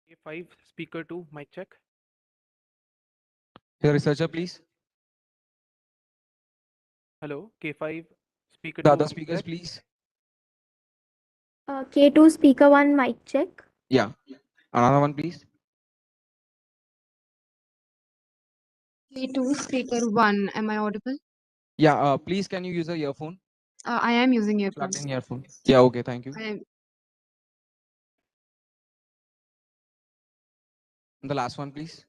K5, speaker 2, mic check. The researcher, please. Hello, K5, speaker The 2, other mic speakers, check. please. K2 speaker 1 mic check. Yeah. Another one, please. K2 speaker 1. Am I audible? Yeah. Please, can you use a earphone? I am using Plugged earphones. in earphone. Yeah. Okay. Thank you. I am. And the last one, please.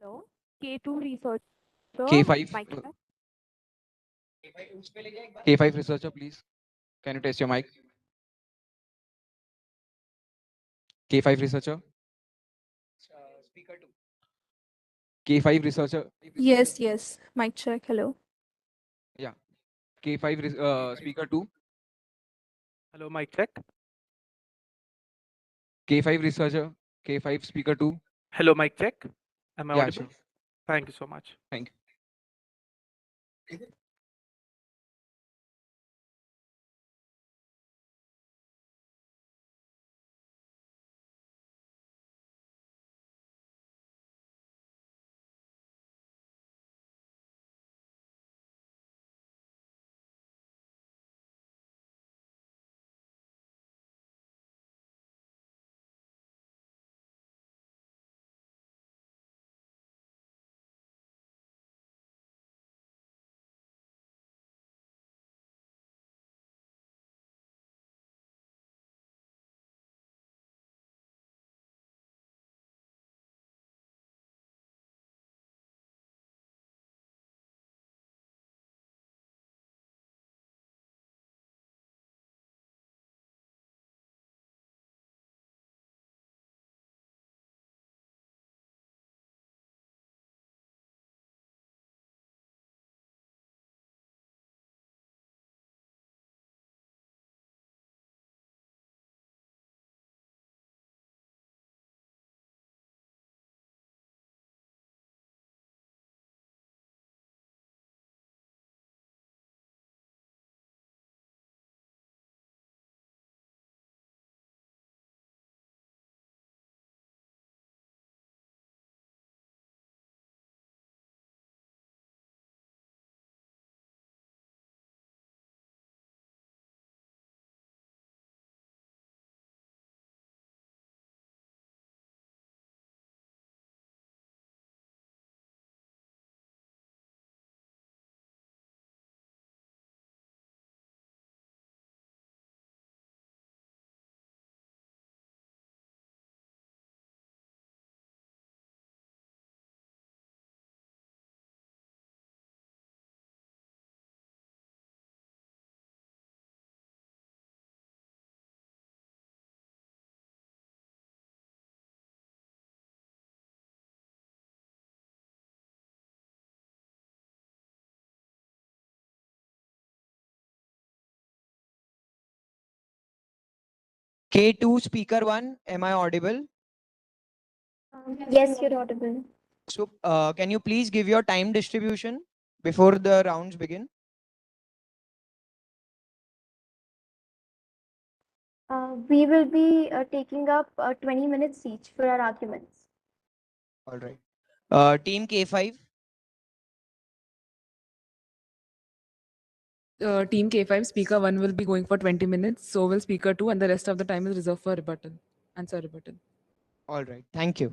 Hello, K2 researcher, K5. mic check. K5 researcher, please. Can you test your mic? K5 researcher. K5 researcher. Yes, mic check. Hello. Yeah. K5 speaker 2. Hello, mic check. K5 researcher. K5 speaker 2. Hello, mic check. Am I Yeah, audible? sure. Thank you so much. Thank you. K2 speaker 1, am I audible? Yes, you're audible. So, can you please give your time distribution before the rounds begin? We will be taking up 20 minutes each for our arguments. All right. Team K5. Team K5 speaker 1 will be going for 20 minutes. So will speaker 2, and the rest of the time is reserved for rebuttal. Answer rebuttal. All right. Thank you.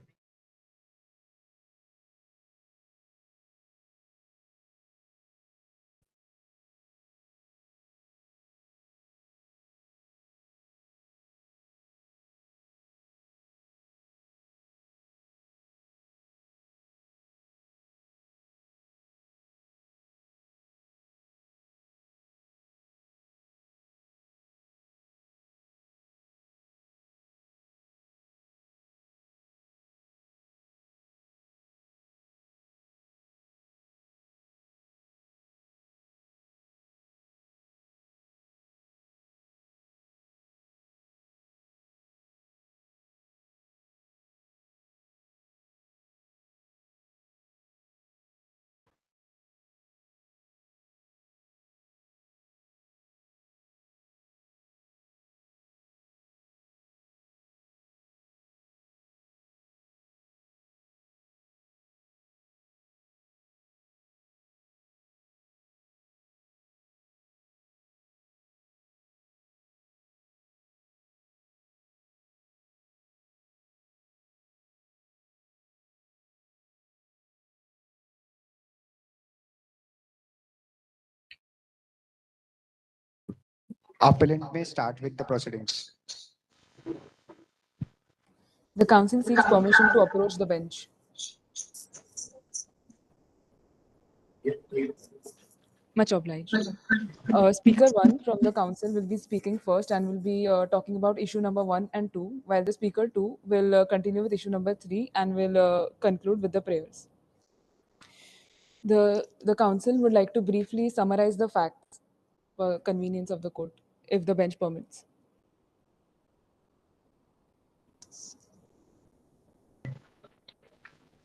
Appellant may start with the proceedings. The council seeks permission to approach the bench. Much obliged. Speaker 1 from the council will be speaking first and will be talking about issue number 1 and 2, while the speaker 2 will continue with issue number 3 and will conclude with the prayers. The council would like to briefly summarize the facts for convenience of the court, if the bench permits.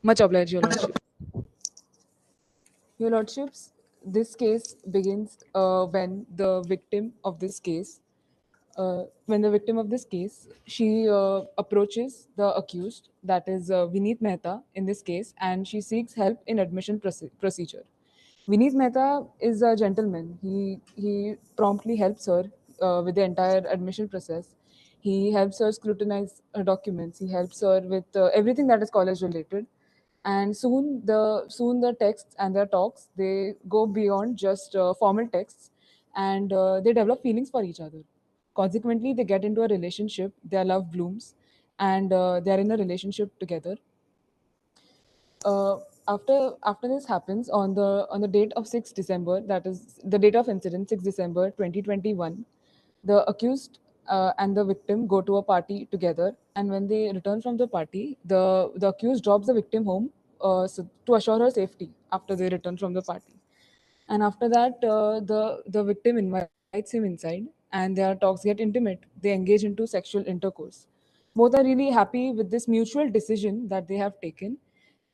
Much obliged, Your Lordship. Your Lordships, this case begins when the victim of this case, she approaches the accused, that is Vineet Mehta in this case, and she seeks help in admission procedure. Vineet Mehta is a gentleman. He promptly helps her with the entire admission process. He helps her scrutinize her documents. He helps her with everything that is college related. And soon the texts and their talks, they go beyond just formal texts, and they develop feelings for each other. Consequently, they get into a relationship. Their love blooms, and they are in a relationship together. After this happens on the date of 6 December, that is the date of incident, 6 December 2021, the accused and the victim go to a party together, and when they return from the party, the accused drops the victim home to assure her safety after they return from the party. And after that, the victim invites him inside, and their talks get intimate. They engage into sexual intercourse. Both are really happy with this mutual decision that they have taken,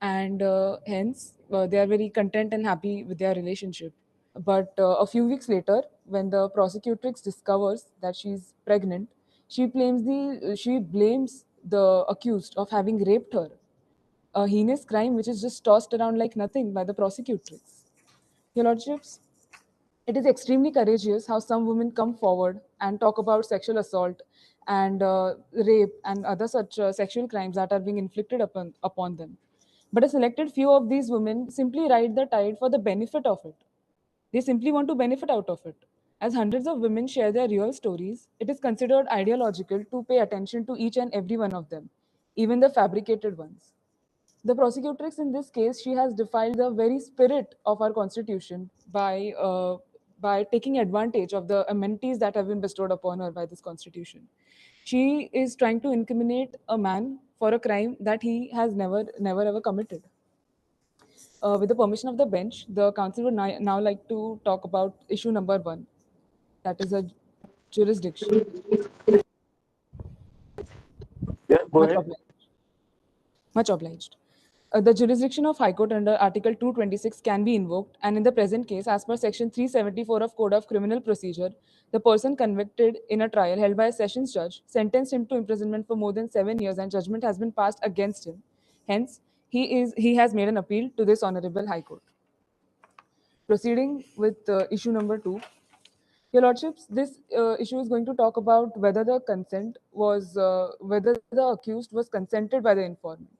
and hence they are very content and happy with their relationship. But a few weeks later, when the prosecutrix discovers that she's pregnant, she blames the accused of having raped her, a heinous crime which is just tossed around like nothing by the prosecutrix. Your Lordships, it is extremely courageous how some women come forward and talk about sexual assault and rape and other such sexual crimes that are being inflicted upon them. But a selected few of these women simply ride the tide for the benefit of it. They simply want to benefit out of it. As hundreds of women share their real stories, it is considered ideological to pay attention to each and every one of them, even the fabricated ones. The prosecutrix in this case, she has defiled the very spirit of our constitution by taking advantage of the amenities that have been bestowed upon her by this constitution. She is trying to incriminate a man for a crime that he has never ever committed. With the permission of the bench, the council would now like to talk about issue number 1, that is a jurisdiction. Yeah, go Much ahead. obliged. Much obliged. The jurisdiction of High Court under Article 226 can be invoked, and in the present case, as per Section 374 of Code of Criminal Procedure, the person convicted in a trial held by a sessions judge sentenced him to imprisonment for more than 7 years, and judgment has been passed against him. Hence, he has made an appeal to this Honorable High Court. Proceeding with issue number 2. Your Lordships, this issue is going to talk about whether the accused was consented by the informant.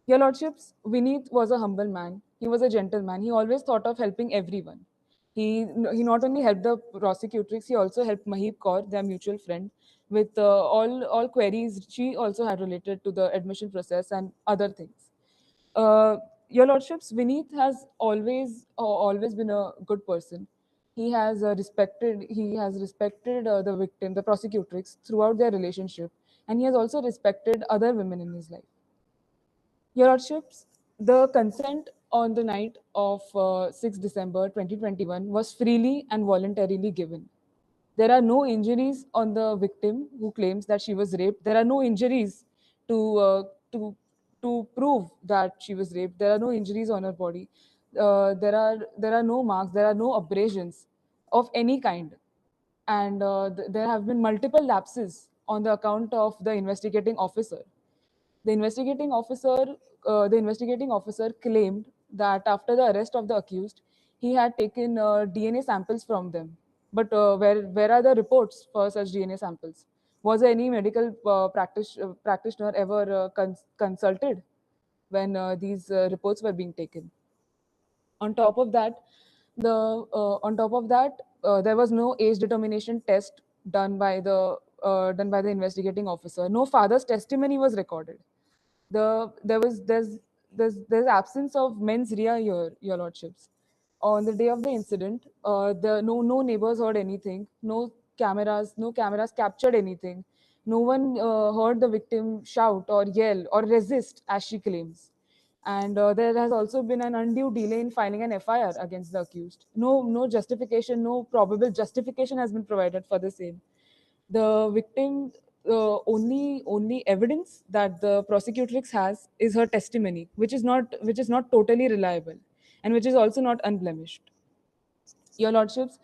Your Lordships, Vineet was a humble man. He was a gentleman. He always thought of helping everyone. He not only helped the prosecutrix, he also helped Mahib Kaur, their mutual friend, with all queries she also had related to the admission process and other things. Your Lordships, Vineet has always been a good person. He has respected the victim, the prosecutrix, throughout their relationship, and he has also respected other women in his life. Your Lordships, the consent on the night of 6 December 2021 was freely and voluntarily given. There are no injuries on the victim who claims that she was raped. There are no injuries to prove that she was raped. There are no injuries on her body. There are no marks. There are no abrasions of any kind, and there have been multiple lapses on the account of the investigating officer. The investigating officer claimed that after the arrest of the accused, he had taken DNA samples from them. But where are the reports for such DNA samples? Was there any medical practitioner ever consulted when these reports were being taken? On top of that, there was no age determination test done by the investigating officer. No father's testimony was recorded. There's absence of mens rea here, your lordships. On the day of the incident, no neighbors heard anything. No cameras captured anything. No one heard the victim shout or yell or resist, as she claims. And there has also been an undue delay in filing an FIR against the accused. No justification, no probable justification has been provided for the same. The victim, only evidence that the prosecutrix has is her testimony, which is not totally reliable, and which is also not unblemished. Your lordships,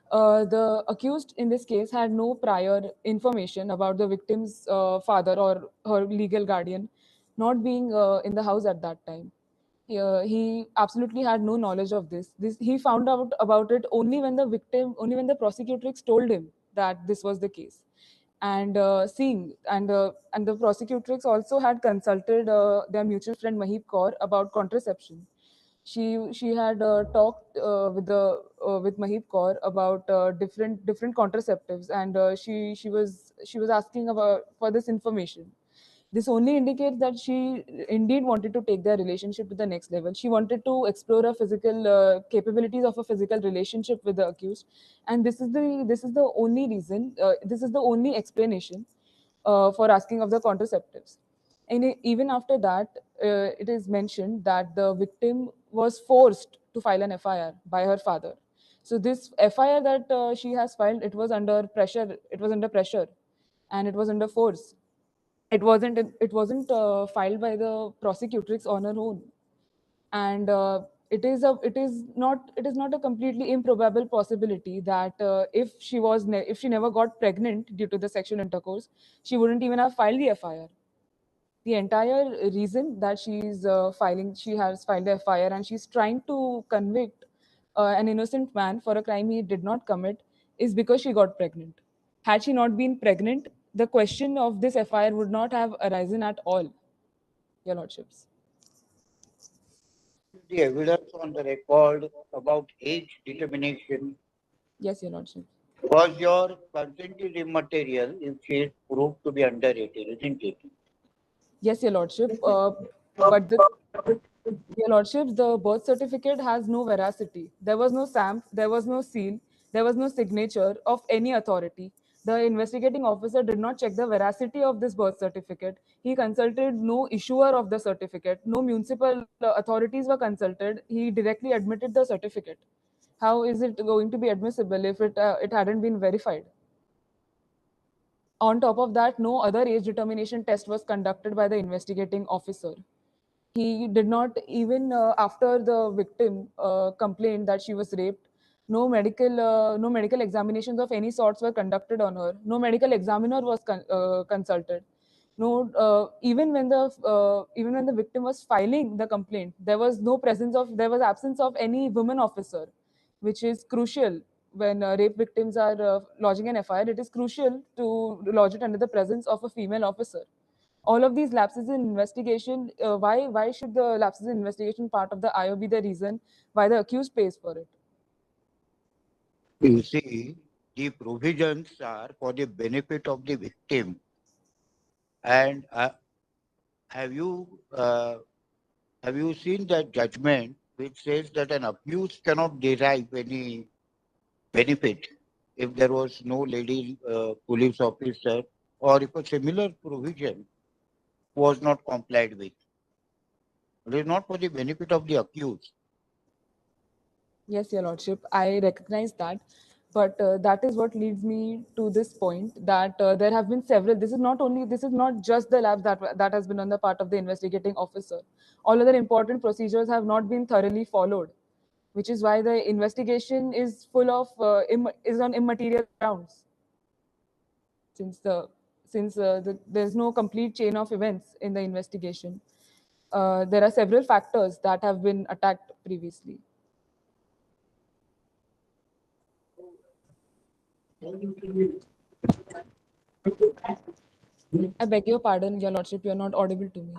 the accused in this case had no prior information about the victim's father or her legal guardian not being in the house at that time. He absolutely had no knowledge of this. He found out about it only when the prosecutrix told him that this was the case. And the prosecutrix also had consulted their mutual friend Mahip Kaur about contraception. She had talked with Mahip Kaur about different contraceptives, and she was asking about for this information. This only indicates that she indeed wanted to take their relationship to the next level. She wanted to explore a physical capabilities of a physical relationship with the accused, and this is the only reason. This is the only explanation for asking of the contraceptives. And even after that, it is mentioned that the victim was forced to file an FIR by her father. So this FIR that she has filed, it was under pressure. It was under pressure, and it was under force. It wasn't filed by the prosecutrix on her own, and it is not a completely improbable possibility that if she never got pregnant due to the sexual intercourse, she wouldn't even have filed the FIR. The entire reason that she has filed the FIR, and she's trying to convict an innocent man for a crime he did not commit, is because she got pregnant. Had she not been pregnant, the question of this FIR would not have arisen at all, your lordships. The evidence on the record about age determination Yes, your lordship. was your consent is immaterial if she is proved to be underrated, isn't it? Yes, your lordship. But your lordships, the birth certificate has no veracity. There was no stamp, there was no seal, there was no signature of any authority. The investigating officer did not check the veracity of this birth certificate. He consulted no issuer of the certificate. No municipal authorities were consulted. He directly admitted the certificate. How is it going to be admissible if it hadn't been verified? On top of that, no other age determination test was conducted by the investigating officer. He did not even after the victim complained that she was raped. No medical examinations of any sorts were conducted on her. No medical examiner was consulted. No, even when the victim was filing the complaint, there was absence of any woman officer, which is crucial when rape victims are lodging an FIR. It is crucial to lodge it under the presence of a female officer. All of these lapses in investigation, why should the lapses in investigation part of the IO be the reason why the accused pays for it? You see, the provisions are for the benefit of the victim. And have you seen that judgment which says that an accused cannot derive any benefit if there was no lady police officer, or if a similar provision was not complied with? It is not for the benefit of the accused. Yes, your lordship, I recognize that, but that is what leads me to this point that there have been several. This is not just the lapse that has been on the part of the investigating officer. All other important procedures have not been thoroughly followed, which is why the investigation is full of is on immaterial grounds. Since there's no complete chain of events in the investigation, there are several factors that have been attacked previously. I beg your pardon, your lordship, you are not audible to me.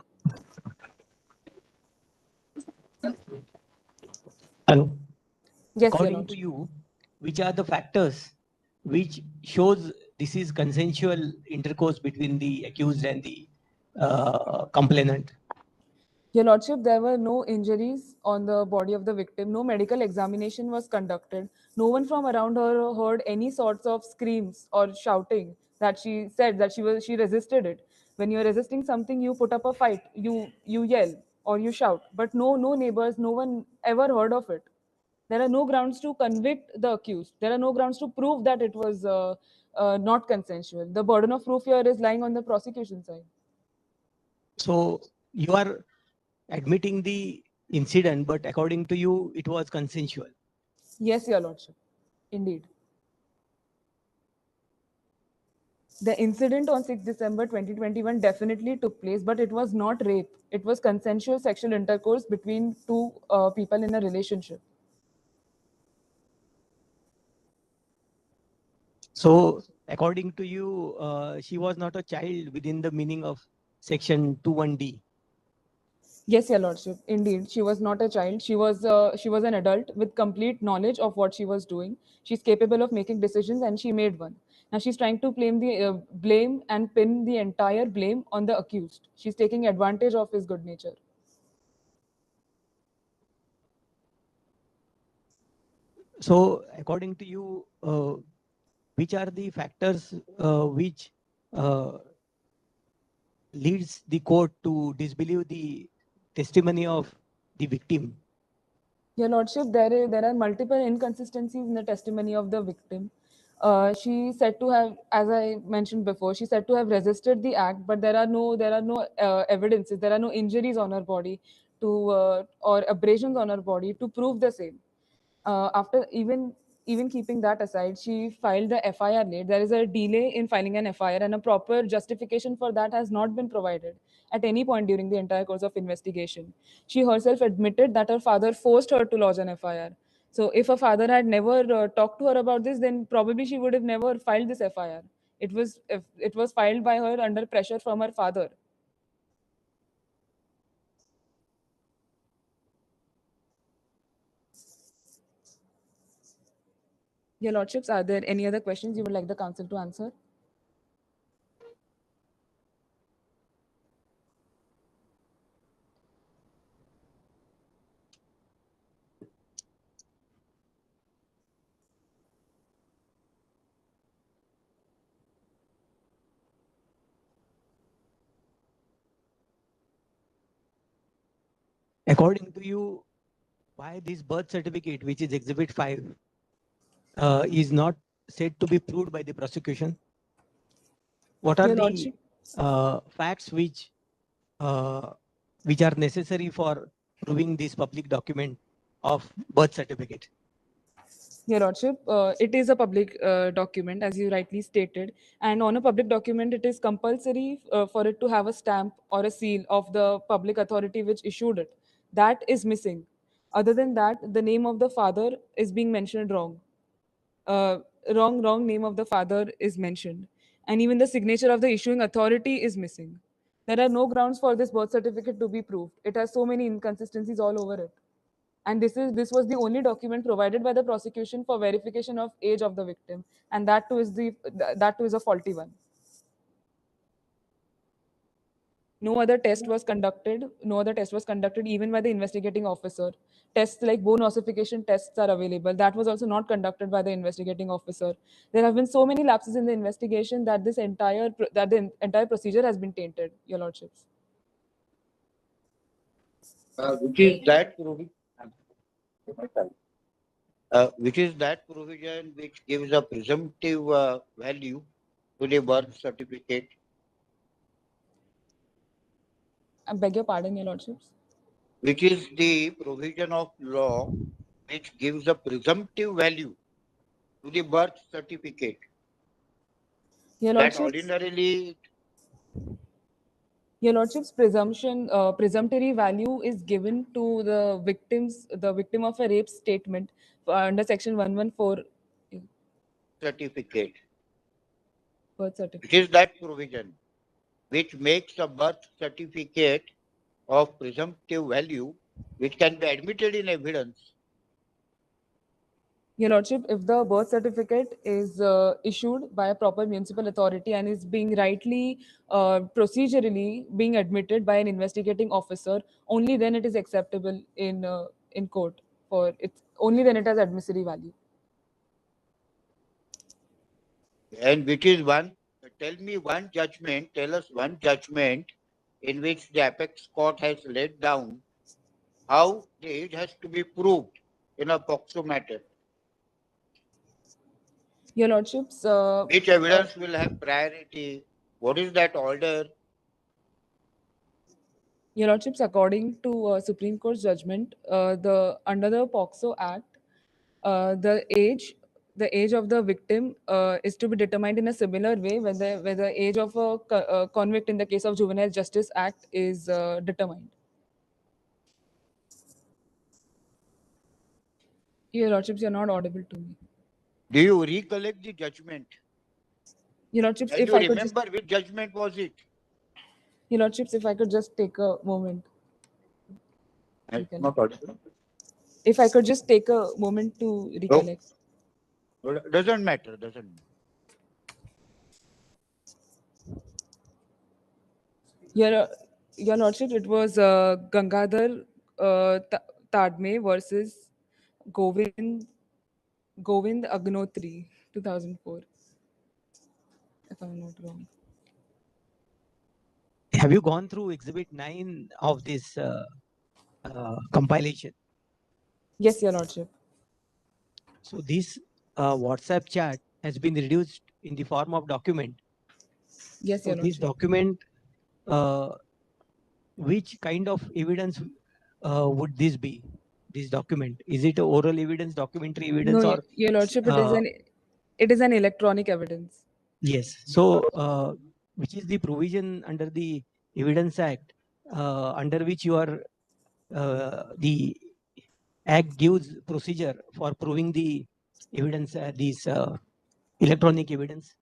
Hello. Yes, your According to lordship. you, which are the factors which shows this is consensual intercourse between the accused and the complainant? Your Lordship, there were no injuries on the body of the victim. No medical examination was conducted. No one from around her heard any sorts of screams or shouting that she said that she resisted it. When you're resisting something, you put up a fight, you yell or you shout. But no neighbors, no one ever heard of it. There are no grounds to convict the accused. There are no grounds to prove that it was not consensual. The burden of proof here is lying on the prosecution side. So you are admitting the incident, but according to you, it was consensual. Yes, Your Lordship. Indeed. The incident on 6 December 2021 definitely took place, but it was not rape. It was consensual sexual intercourse between two people in a relationship. So according to you, she was not a child within the meaning of section 21D. Yes, Your Lordship. Indeed, she was not a child. She was an adult with complete knowledge of what she was doing. She's capable of making decisions, and she made one. Now she's trying to claim the blame and pin the entire blame on the accused. She's taking advantage of his good nature. So according to you, which are the factors which leads the court to disbelieve the testimony of the victim? Your Lordship, there are multiple inconsistencies in the testimony of the victim. She said to have, as I mentioned before, she said to have resisted the act, but there are no evidences, there are no injuries on her body or abrasions on her body to prove the same. After even keeping that aside, she filed the FIR late. There is a delay in filing an FIR, and a proper justification for that has not been provided at any point during the entire course of investigation. She herself admitted that her father forced her to lodge an FIR. So if her father had never talked to her about this, then probably she would have never filed this FIR. It was filed by her under pressure from her father. Your Lordships, are there any other questions you would like the counsel to answer? According to you, why this birth certificate, which is Exhibit 5, is not said to be proved by the prosecution? What are Your the Lordship, facts which are necessary for proving this public document of birth certificate? Your Lordship, it is a public document, as you rightly stated. And on a public document, it is compulsory for it to have a stamp or a seal of the public authority which issued it. That is missing. Other than that, the name of the father is being mentioned wrong. Wrong name of the father is mentioned. And even the signature of the issuing authority is missing. There are no grounds for this birth certificate to be proved. It has so many inconsistencies all over it. And this was the only document provided by the prosecution for verification of age of the victim, and that too is a faulty one. No other test was conducted even by the investigating officer. Tests like bone ossification tests are available. That was also not conducted by the investigating officer. There have been so many lapses in the investigation that the entire procedure has been tainted, Your Lordships. Which is that provision? Which is that provision which gives a presumptive value to the birth certificate? I beg your pardon, Your Lordships. Which is the provision of law which gives a presumptive value to the birth certificate? Your That Lordships, ordinarily, presumptory value is given to the victim of a rape statement under section 114 certificate. birth certificate. Which is that provision which makes a birth certificate of presumptive value which can be admitted in evidence. Your Lordship, if the birth certificate is issued by a proper municipal authority and is being rightly, procedurally being admitted by an investigating officer, only then it is acceptable in court. For it's only then it has admissory value. And which is one, tell us one judgment in which the apex court has laid down how the age has to be proved in a POCSO matter. Your Lordships, Which evidence will have priority? What is that order? Your Lordships, according to Supreme Court's judgment, under the POCSO Act, the age of the victim is to be determined in a similar way when the age of a convict in the case of Juvenile Justice Act is determined. Your Lordships, you're not audible to me. Do you recollect the judgment? Your Lordships, Can if you I could just, remember which judgment was it? Your Lordships, if I could just take a moment. Not audible. If I could just take a moment to recollect. Doesn't matter. Your Lordship, it was Gangadhar Tadme versus Govind Agnotri, 2004, if I'm not wrong. Have you gone through Exhibit 9 of this compilation? Yes, Your Lordship. So this WhatsApp chat has been reduced in the form of document. Yes, So Your this Lordship. document, which kind of evidence would this be? This document, is it a oral evidence, documentary evidence, No, or Your Lordship, it is an electronic evidence. yes? So which is the provision under the Evidence Act under which you are the Act gives procedure for proving the evidence, these electronic evidence?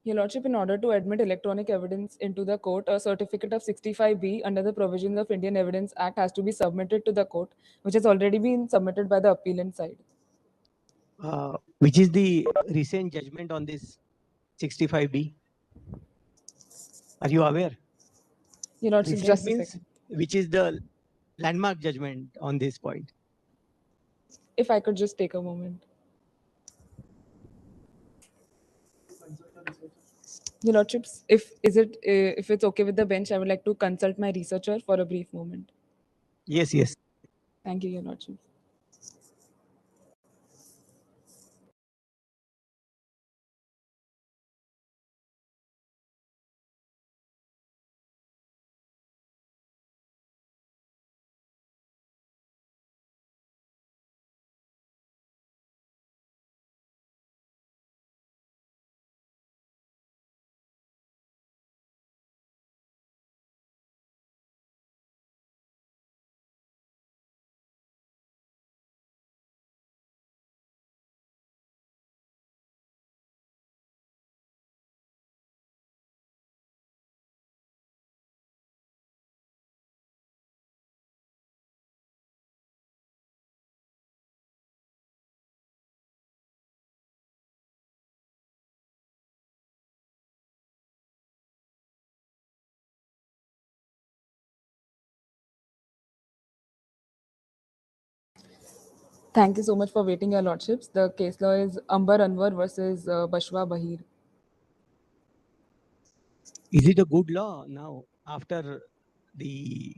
Your Lordship, in order to admit electronic evidence into the court, a certificate of 65B under the provisions of Indian Evidence Act has to be submitted to the court, which has already been submitted by the appellant side. Which is the recent judgment on this 65B? Are you aware? Your Lordship, Recent just a means second. which is the landmark judgment on this point? If I could just take a moment. Your Lordships, if it's okay with the bench, I would like to consult my researcher for a brief moment. Yes. Thank you, Your Lordship. Thank you so much for waiting, Your Lordships. The case law is Ambar Anwar versus Bashwa Bahir. Is it a good law now after the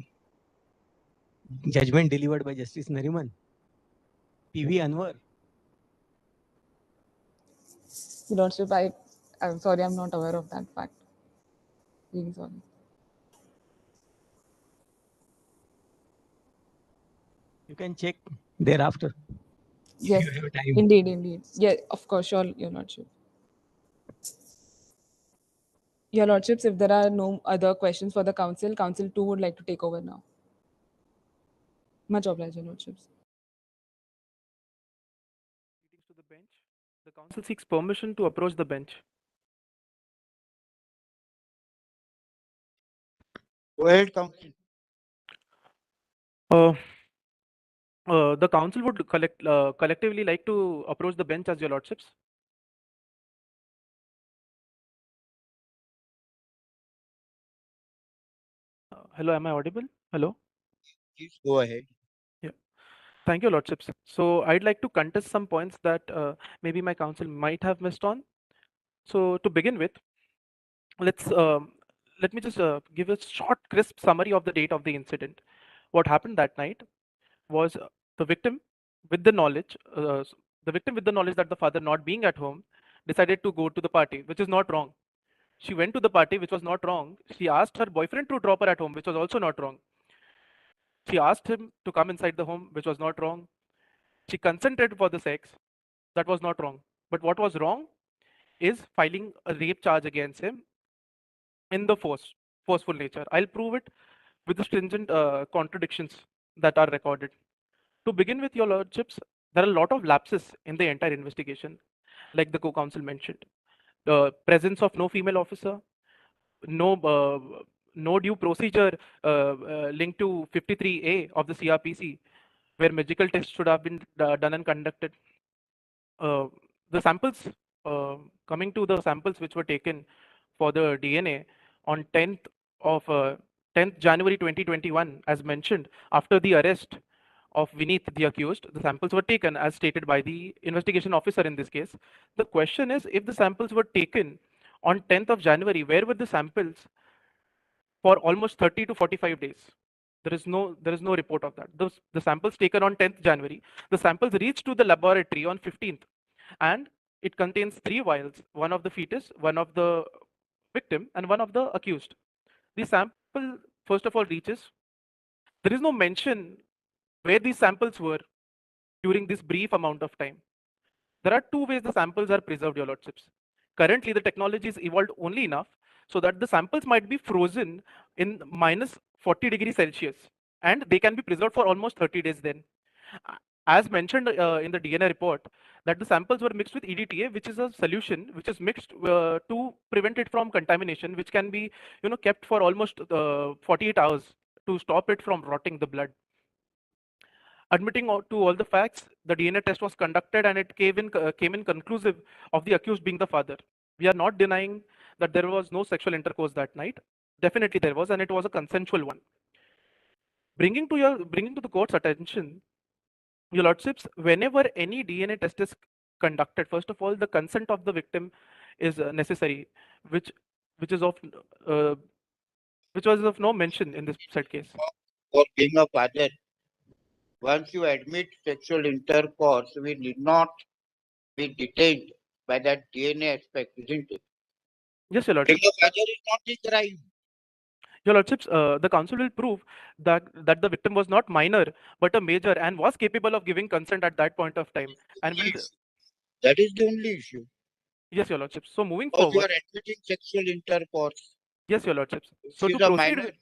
judgment delivered by Justice Nariman? PV Anwar? Your Lordship, I'm sorry, I'm not aware of that fact. Really sorry. You can check thereafter. Yes, If you have time. indeed. Yeah, of course, sure, Your Lordship. Your Lordships, if there are no other questions for the Council, Council 2 would like to take over now. Much obliged, Your Lordships. To the bench. The council seeks permission to approach the bench. Go ahead, Council. Uh, The council would collectively like to approach the bench as your lordships. Hello, am I audible? Hello? Please go ahead. Yeah. Thank you, lordships. So I'd like to contest some points that maybe my council might have missed on. So to begin with, let me just give a short, crisp summary of the date of the incident. What happened that night was the victim, with the knowledge, the victim with the knowledge that the father not being at home, decided to go to the party, which is not wrong. She went to the party, which was not wrong. She asked her boyfriend to drop her at home, which was also not wrong. She asked him to come inside the home, which was not wrong. She consented for the sex, that was not wrong. But what was wrong is filing a rape charge against him in the forceful nature. I'll prove it with the stringent contradictions that are recorded. To begin with, your lordships, there are a lot of lapses in the entire investigation, like the co-counsel mentioned. The presence of no female officer, no due procedure linked to 53A of the CRPC, where medical tests should have been done and conducted. The samples, coming to the samples which were taken for the DNA on 10th January 2021, as mentioned, after the arrest of Vineet, the accused, the samples were taken as stated by the investigation officer in this case. The question is, if the samples were taken on 10th of January, where were the samples for almost 30 to 45 days? There is no report of that. The samples taken on 10th January, the samples reached to the laboratory on 15th, and it contains 3 vials, one of the fetus, one of the victim, and one of the accused. The sample, first of all, reaches. There is no mention where these samples were during this brief amount of time. There are 2 ways the samples are preserved, your lordships. Currently, the technology is evolved only enough so that the samples might be frozen in minus 40 degrees Celsius, and they can be preserved for almost 30 days then. As mentioned in the DNA report, that the samples were mixed with EDTA, which is a solution which is mixed to prevent it from contamination, which can be kept for almost 48 hours to stop it from rotting the blood. Admitting to all the facts, the DNA test was conducted and it came in conclusive of the accused being the father. We are not denying that there was no sexual intercourse that night. Definitely there was, and it was a consensual one. Bringing to the court's attention, your lordships, whenever any DNA test is conducted, first of all, the consent of the victim is necessary, which is of which was of no mention in this said case. For being a father, once you admit sexual intercourse, we need not be detained by that DNA aspect, isn't it? Yes, your Being lordship. a father is not a crime. Your lordships, the council will prove that the victim was not minor but a major and was capable of giving consent at that point of time. And will That is the only issue. Yes, your lordships. So moving Because you forward. are admitting sexual intercourse. Yes, your lordships. So She's to a proceed minor. with,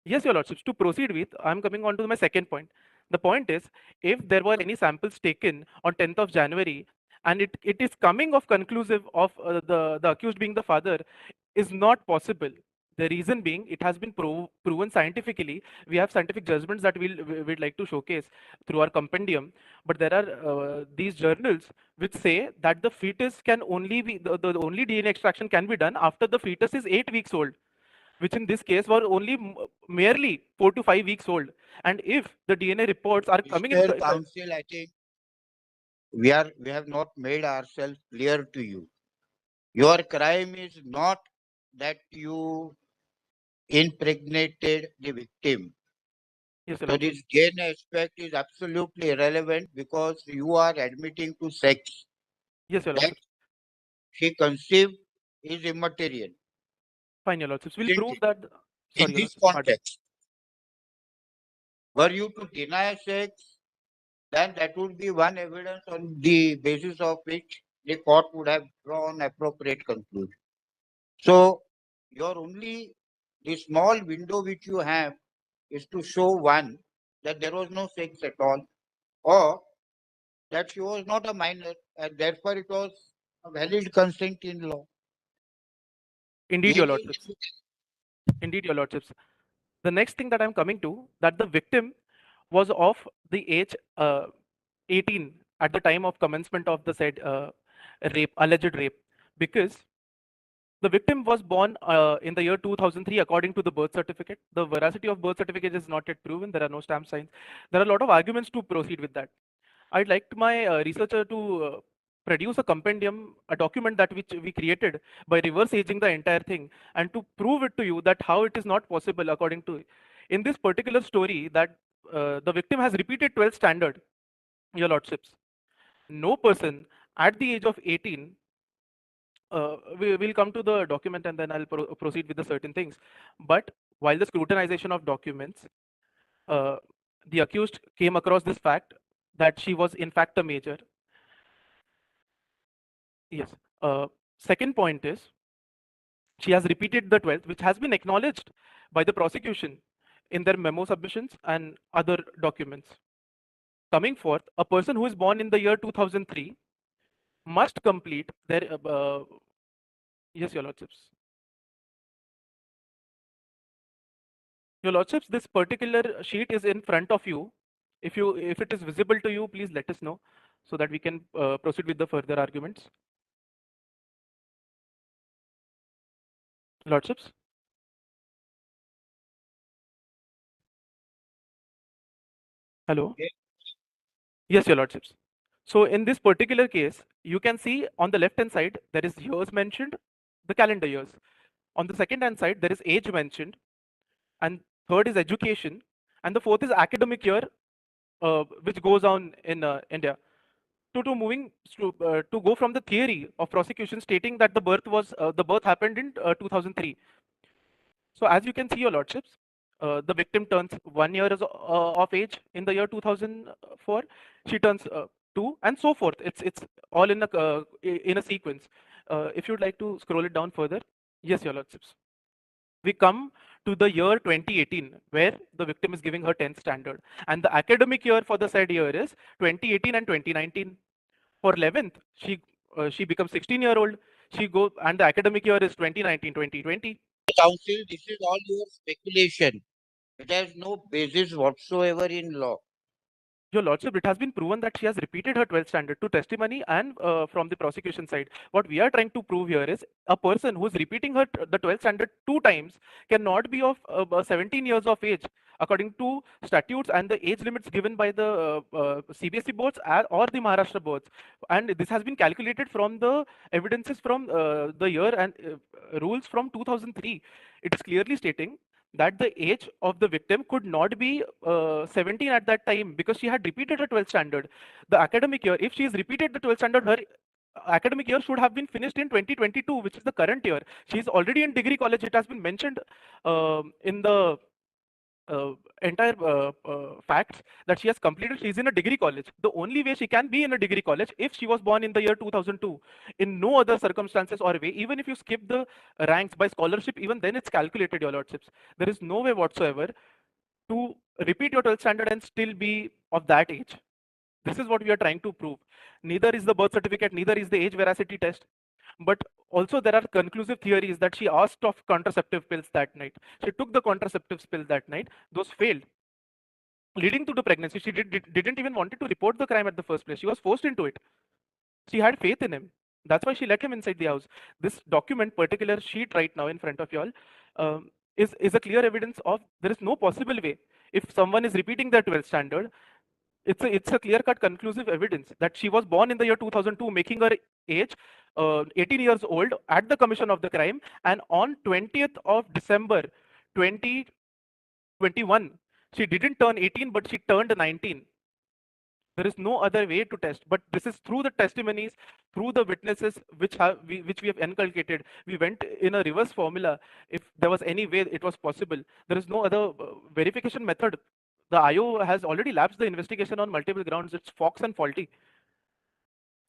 yes, your lordships. To proceed with, I'm coming on to my second point. The point is, if there were any samples taken on 10th of January, and it is coming of conclusive of the accused being the father, is not possible. The reason being, it has been proven scientifically. We have scientific judgments that we'd like to showcase through our compendium. But there are these journals which say that the fetus can only be the only DNA extraction can be done after the fetus is 8 weeks old, which in this case were only merely 4 to 5 weeks old. And if the DNA reports are coming in, Mr. Counsel, I think we have not made ourselves clear to you. Your crime is not that you impregnated the victim. Yes, so this DNA aspect is absolutely irrelevant because you are admitting to sex. Yes, your That lordship. she conceived is immaterial. Fine, your lordships. We'll Isn't prove it? that. In Sorry, your this lordship. Pardon. context, were you to deny sex, then that would be one evidence on the basis of which the court would have drawn appropriate conclusion. So your only the small window which you have is to show one that there was no sex at all, or that she was not a minor and therefore it was a valid consent in law. Indeed, your lordships. Indeed, your lordships. The next thing that I'm coming to, that the victim was of the age 18 at the time of commencement of the said rape, alleged rape, because the victim was born in the year 2003 according to the birth certificate. The veracity of birth certificate is not yet proven. There are no stamp signs. There are a lot of arguments to proceed with that. I'd like my researcher to produce a compendium, a document that which we created by reverse aging the entire thing, and to prove it to you that how it is not possible according to, in this particular story, that the victim has repeated 12th standard, your lordships. No person at the age of 18, we'll come to the document and then I'll proceed with the certain things. But while the scrutinization of documents, the accused came across this fact that she was in fact a major. Yes. Second point is, she has repeated the 12th, which has been acknowledged by the prosecution in their memo submissions and other documents. Coming forth, a person who is born in the year 2003 must complete their yes, your lordships. Your lordships, this particular sheet is in front of you. If it is visible to you, please let us know so that we can proceed with the further arguments. Lordships. Hello. Yes, your lordships. So in this particular case, you can see on the left hand side there is years mentioned, the calendar years. On the second hand side there is age mentioned, and third is education, and the fourth is academic year, which goes on in India. To go from the theory of prosecution stating that the birth happened in 2003. So as you can see, your lordships, the victim turns 1 year of age in the year 2004. She turns 2, and so forth. It's all in a sequence. If you'd like to scroll it down further, yes, your lordships. We come to the year 2018, where the victim is giving her 10th standard, and the academic year for the said year is 2018 and 2019. For 11th, she becomes 16-year-old. And the academic year is 2019-2020. Counsel, this is all your speculation. It has no basis whatsoever in law. Your lordship, it has been proven that she has repeated her 12th standard to testimony and from the prosecution side. What we are trying to prove here is a person who's repeating the 12th standard 2 times cannot be of 17 years of age according to statutes and the age limits given by the CBSE boards or the Maharashtra boards. And this has been calculated from the evidences from the year and rules from 2003. It is clearly stating that the age of the victim could not be 17 at that time because she had repeated her 12th standard. The academic year, if she has repeated the 12th standard, her academic year should have been finished in 2022, which is the current year. She is already in degree college. It has been mentioned in the entire facts that she has completed. She is in a degree college. The only way she can be in a degree college if she was born in the year 2002. In no other circumstances or way, even if you skip the ranks by scholarship, even then it's calculated, your lordships. There is no way whatsoever to repeat your 12th standard and still be of that age. This is what we are trying to prove. Neither is the birth certificate, neither is the age veracity test. But also there are conclusive theories that she asked of contraceptive pills that night. She took the contraceptive pills that night. Those failed, leading to the pregnancy. She didn't even wanted to report the crime at the first place. She was forced into it. She had faith in him. That's why she let him inside the house. This document, particular sheet right now in front of you all, is a clear evidence of there is no possible way. If someone is repeating their 12th standard, it's a clear-cut conclusive evidence that she was born in the year 2002, making her age 18 years old at the commission of the crime, and on 20th of December 2021, she didn't turn 18, but she turned 19. There is no other way to test, but this is through the testimonies, through the witnesses which we have inculcated. We went in a reverse formula. If there was any way it was possible, there is no other verification method. The IO has already lapsed the investigation on multiple grounds. It's Fox and faulty.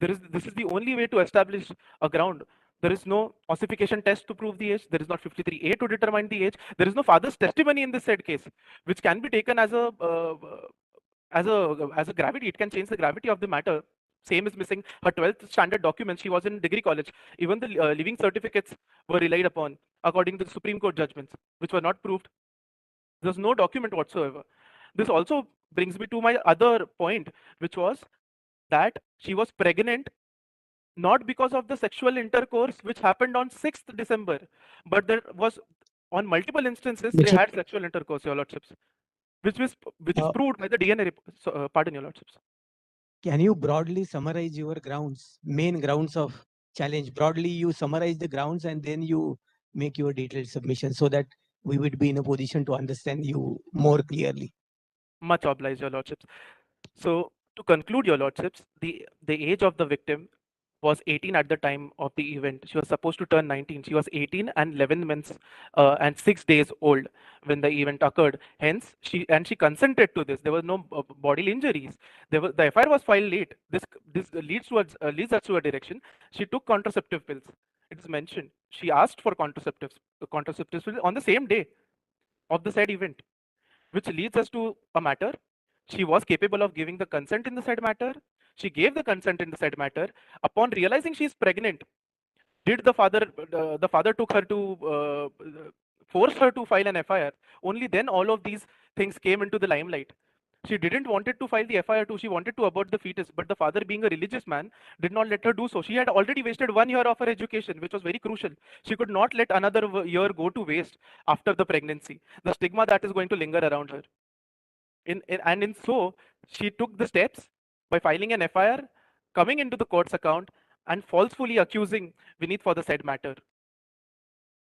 This is the only way to establish a ground. There is no ossification test to prove the age. There is not 53A to determine the age. There is no father's testimony in this said case, which can be taken as a gravity. It can change the gravity of the matter. Same is missing. Her 12th standard documents. She was in degree college. Even the living certificates were relied upon according to the Supreme Court judgments, which were not proved. There's no document whatsoever. This also brings me to my other point, which was that she was pregnant not because of the sexual intercourse which happened on 6th December, but there was on multiple instances they Which had sexual intercourse, your lordships, which is Uh, proved by the DNA report. Pardon, your lordships. Can you broadly summarize your grounds, main grounds of challenge? Broadly, you summarize the grounds and then you make your detailed submission so that we would be in a position to understand you more clearly. Much obliged, your lordships. So to conclude, your lordships, the age of the victim was 18 at the time of the event. She was supposed to turn 19. She was 18 and 11 months and 6 days old when the event occurred. Hence, she consented to this. There was no bodily injuries. The FIR was filed late. This leads us to a direction. She took contraceptive pills. It is mentioned. She asked for contraceptives pills on the same day of the said event, which leads us to a matter. She was capable of giving the consent in the said matter. She gave the consent in the said matter. Upon realizing she is pregnant, did the father took her to force her to file an FIR? Only then all of these things came into the limelight. She didn't wanted to file the FIR too. She wanted to abort the fetus, but the father, being a religious man, did not let her do so. She had already wasted 1 year of her education, which was very crucial. She could not let another year go to waste after the pregnancy. The stigma that is going to linger around her. And in so, she took the steps by filing an FIR, coming into the court's account, and falsely accusing Vineet for the said matter.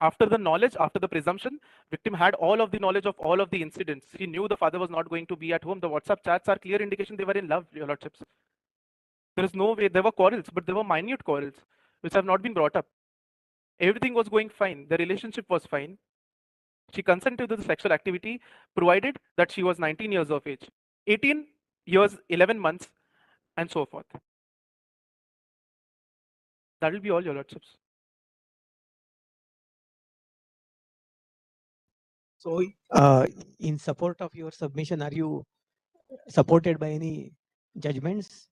After the knowledge, after the presumption, victim had all of the knowledge of all of the incidents. He knew the father was not going to be at home. The WhatsApp chats are clear indication they were in love, your lordships. There is no way. There were quarrels, but there were minute quarrels which have not been brought up. Everything was going fine. The relationship was fine. She consented to the sexual activity provided that she was 19 years of age, 18 years, 11 months, and so forth. That will be all, your lordships. So, in support of your submission, are you supported by any judgments?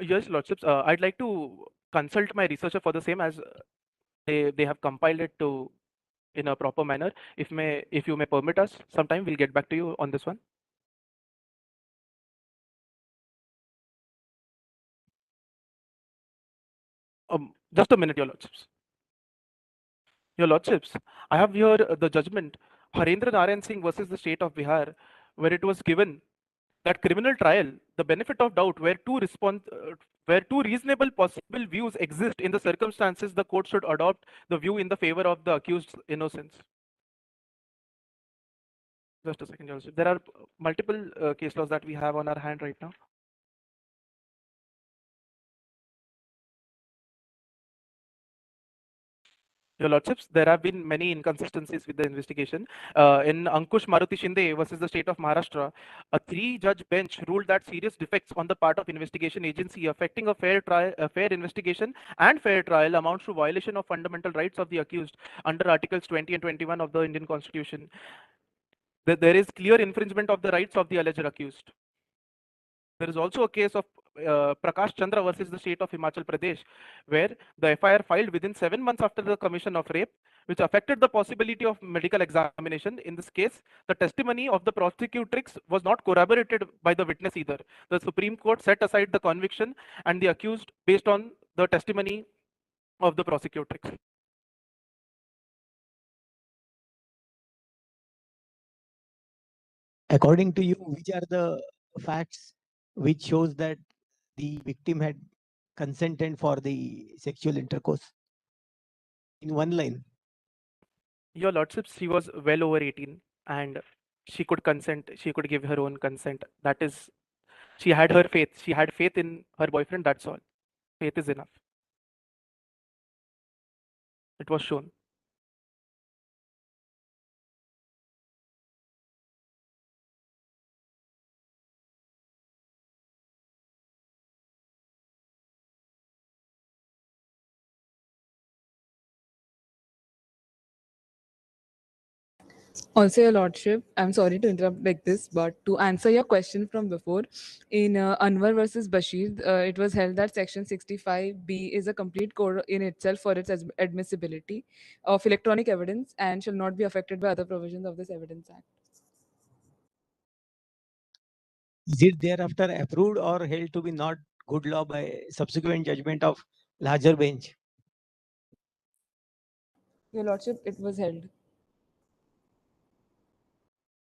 Yes, lordships. I'd like to consult my researcher for the same, as they have compiled it to in a proper manner. If you may permit us sometime, we'll get back to you on this one. Just a minute, your lordships. Your lordships, I have here the judgment Harendra Narayan Singh versus the state of Bihar, where it was given that criminal trial, the benefit of doubt, where two reasonable possible views exist in the circumstances, the court should adopt the view in the favor of the accused's innocence. Just a second, Your Lordship. There are multiple case laws that we have on our hand right now. Your Lordships, there have been many inconsistencies with the investigation. In Ankush Maruti Shinde versus the state of Maharashtra, a 3-judge bench ruled that serious defects on the part of investigation agency affecting a fair investigation and fair trial amounts to violation of fundamental rights of the accused under Articles 20 and 21 of the Indian Constitution. There is clear infringement of the rights of the alleged accused. There is also a case of Prakash Chandra versus the state of Himachal Pradesh, where the FIR filed within 7 months after the commission of rape, which affected the possibility of medical examination. In this case, the testimony of the prosecutrix was not corroborated by the witness either. The Supreme Court set aside the conviction and the accused based on the testimony of the prosecutrix. According to you, which are the facts which shows that the victim had consented for the sexual intercourse? In one line. Your Lordship, she was well over 18 and she could consent, she could give her own consent. That is, she had her faith. She had faith in her boyfriend, that's all. Faith is enough. It was shown. Also, Your Lordship, I'm sorry to interrupt like this, but to answer your question from before, in Anwar versus Bashir, it was held that Section 65B is a complete code in itself for its admissibility of electronic evidence and shall not be affected by other provisions of this Evidence Act. Is it thereafter approved or held to be not good law by subsequent judgment of larger bench? Your Lordship, it was held.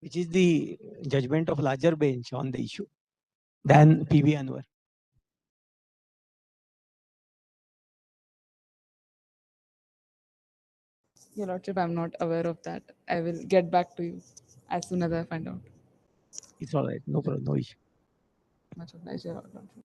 Which is the judgment of larger bench on the issue than PB Anwar? Your Lordship, I'm not aware of that. I will get back to you as soon as I find out. It's all right, no problem, no issue. Much obliged, Your Lordship.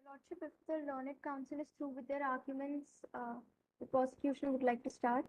Lordship, if the learned counsel is through with their arguments, the prosecution would like to start.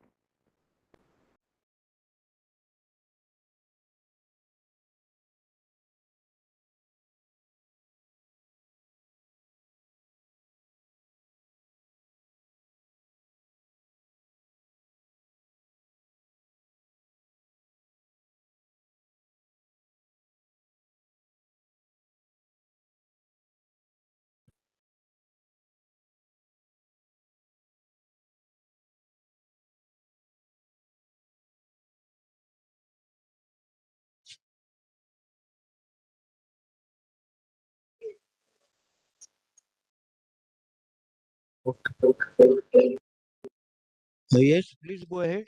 Yes, please go ahead.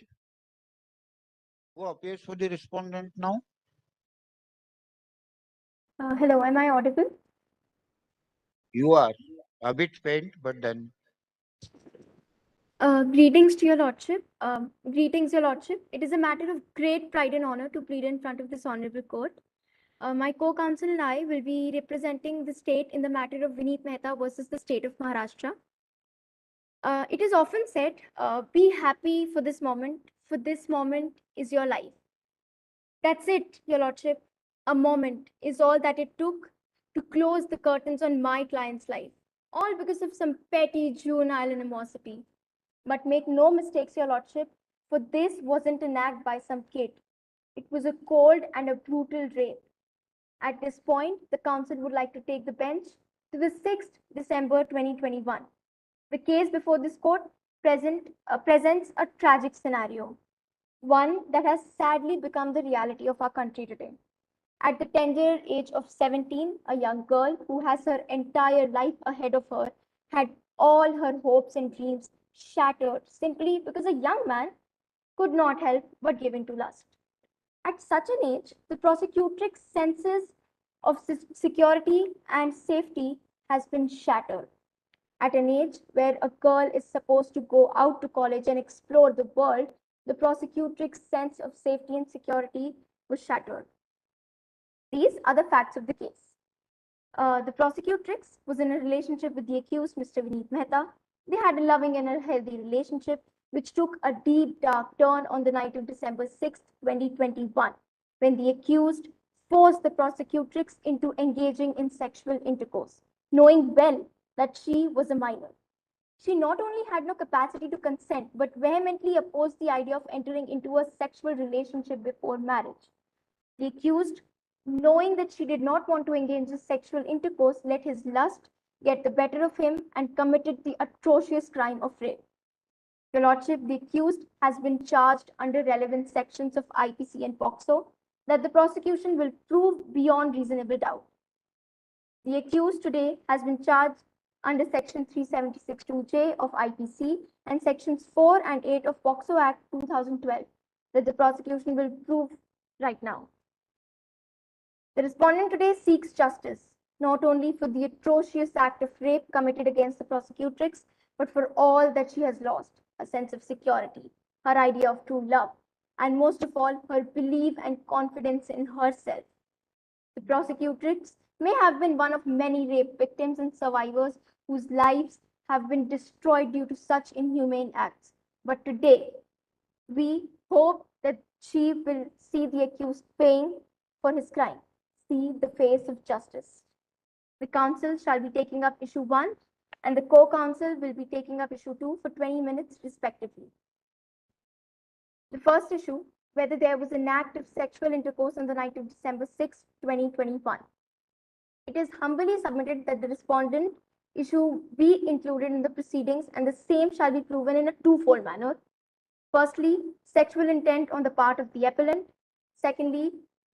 Who appears for the respondent now? Hello, am I audible? You are a bit faint, but then Greetings to your Lordship. Greetings, your Lordship. It is a matter of great pride and honor to plead in front of this honorable court. My co-counsel and I will be representing the state in the matter of Vineet Mehta versus the state of Maharashtra. It is often said, be happy for this moment is your life. That's it, your Lordship. A moment is all that it took to close the curtains on my client's life, all because of some petty juvenile animosity. But make no mistakes, your Lordship, for this wasn't an act by some kid. It was a cold and a brutal rape. At this point, the council would like to take the bench to the 6th December 2021. The case before this court presents a tragic scenario, one that has sadly become the reality of our country today. At the tender age of 17, a young girl who has her entire life ahead of her had all her hopes and dreams shattered simply because a young man could not help but give in to lust. At such an age, the prosecutrix senses of security and safety has been shattered. At an age where a girl is supposed to go out to college and explore the world, the prosecutrix's sense of safety and security was shattered. These are the facts of the case. The prosecutrix was in a relationship with the accused, Mr. Vineet Mehta. They had a loving and a healthy relationship, which took a deep, dark turn on the night of December 6, 2021, when the accused forced the prosecutrix into engaging in sexual intercourse, knowing well that she was a minor. She not only had no capacity to consent, but vehemently opposed the idea of entering into a sexual relationship before marriage. The accused, knowing that she did not want to engage in sexual intercourse, let his lust get the better of him and committed the atrocious crime of rape. Your Lordship, the accused has been charged under relevant sections of IPC and POCSO that the prosecution will prove beyond reasonable doubt. The accused today has been charged under Section 376(2)J of IPC and Sections 4 and 8 of POCSO Act 2012 that the prosecution will prove right now. The respondent today seeks justice, not only for the atrocious act of rape committed against the prosecutrix, but for all that she has lost, a sense of security, her idea of true love, and most of all, her belief and confidence in herself. The prosecutrix may have been one of many rape victims and survivors whose lives have been destroyed due to such inhumane acts. But today, we hope that she will see the accused paying for his crime, see the face of justice. The council shall be taking up issue 1 and the co-council will be taking up issue 2 for 20 minutes respectively. The first issue, whether there was an act of sexual intercourse on the night of December 6, 2021. It is humbly submitted that the respondent issue be included in the proceedings and the same shall be proven in a twofold manner. Firstly, sexual intent on the part of the appellant. Secondly,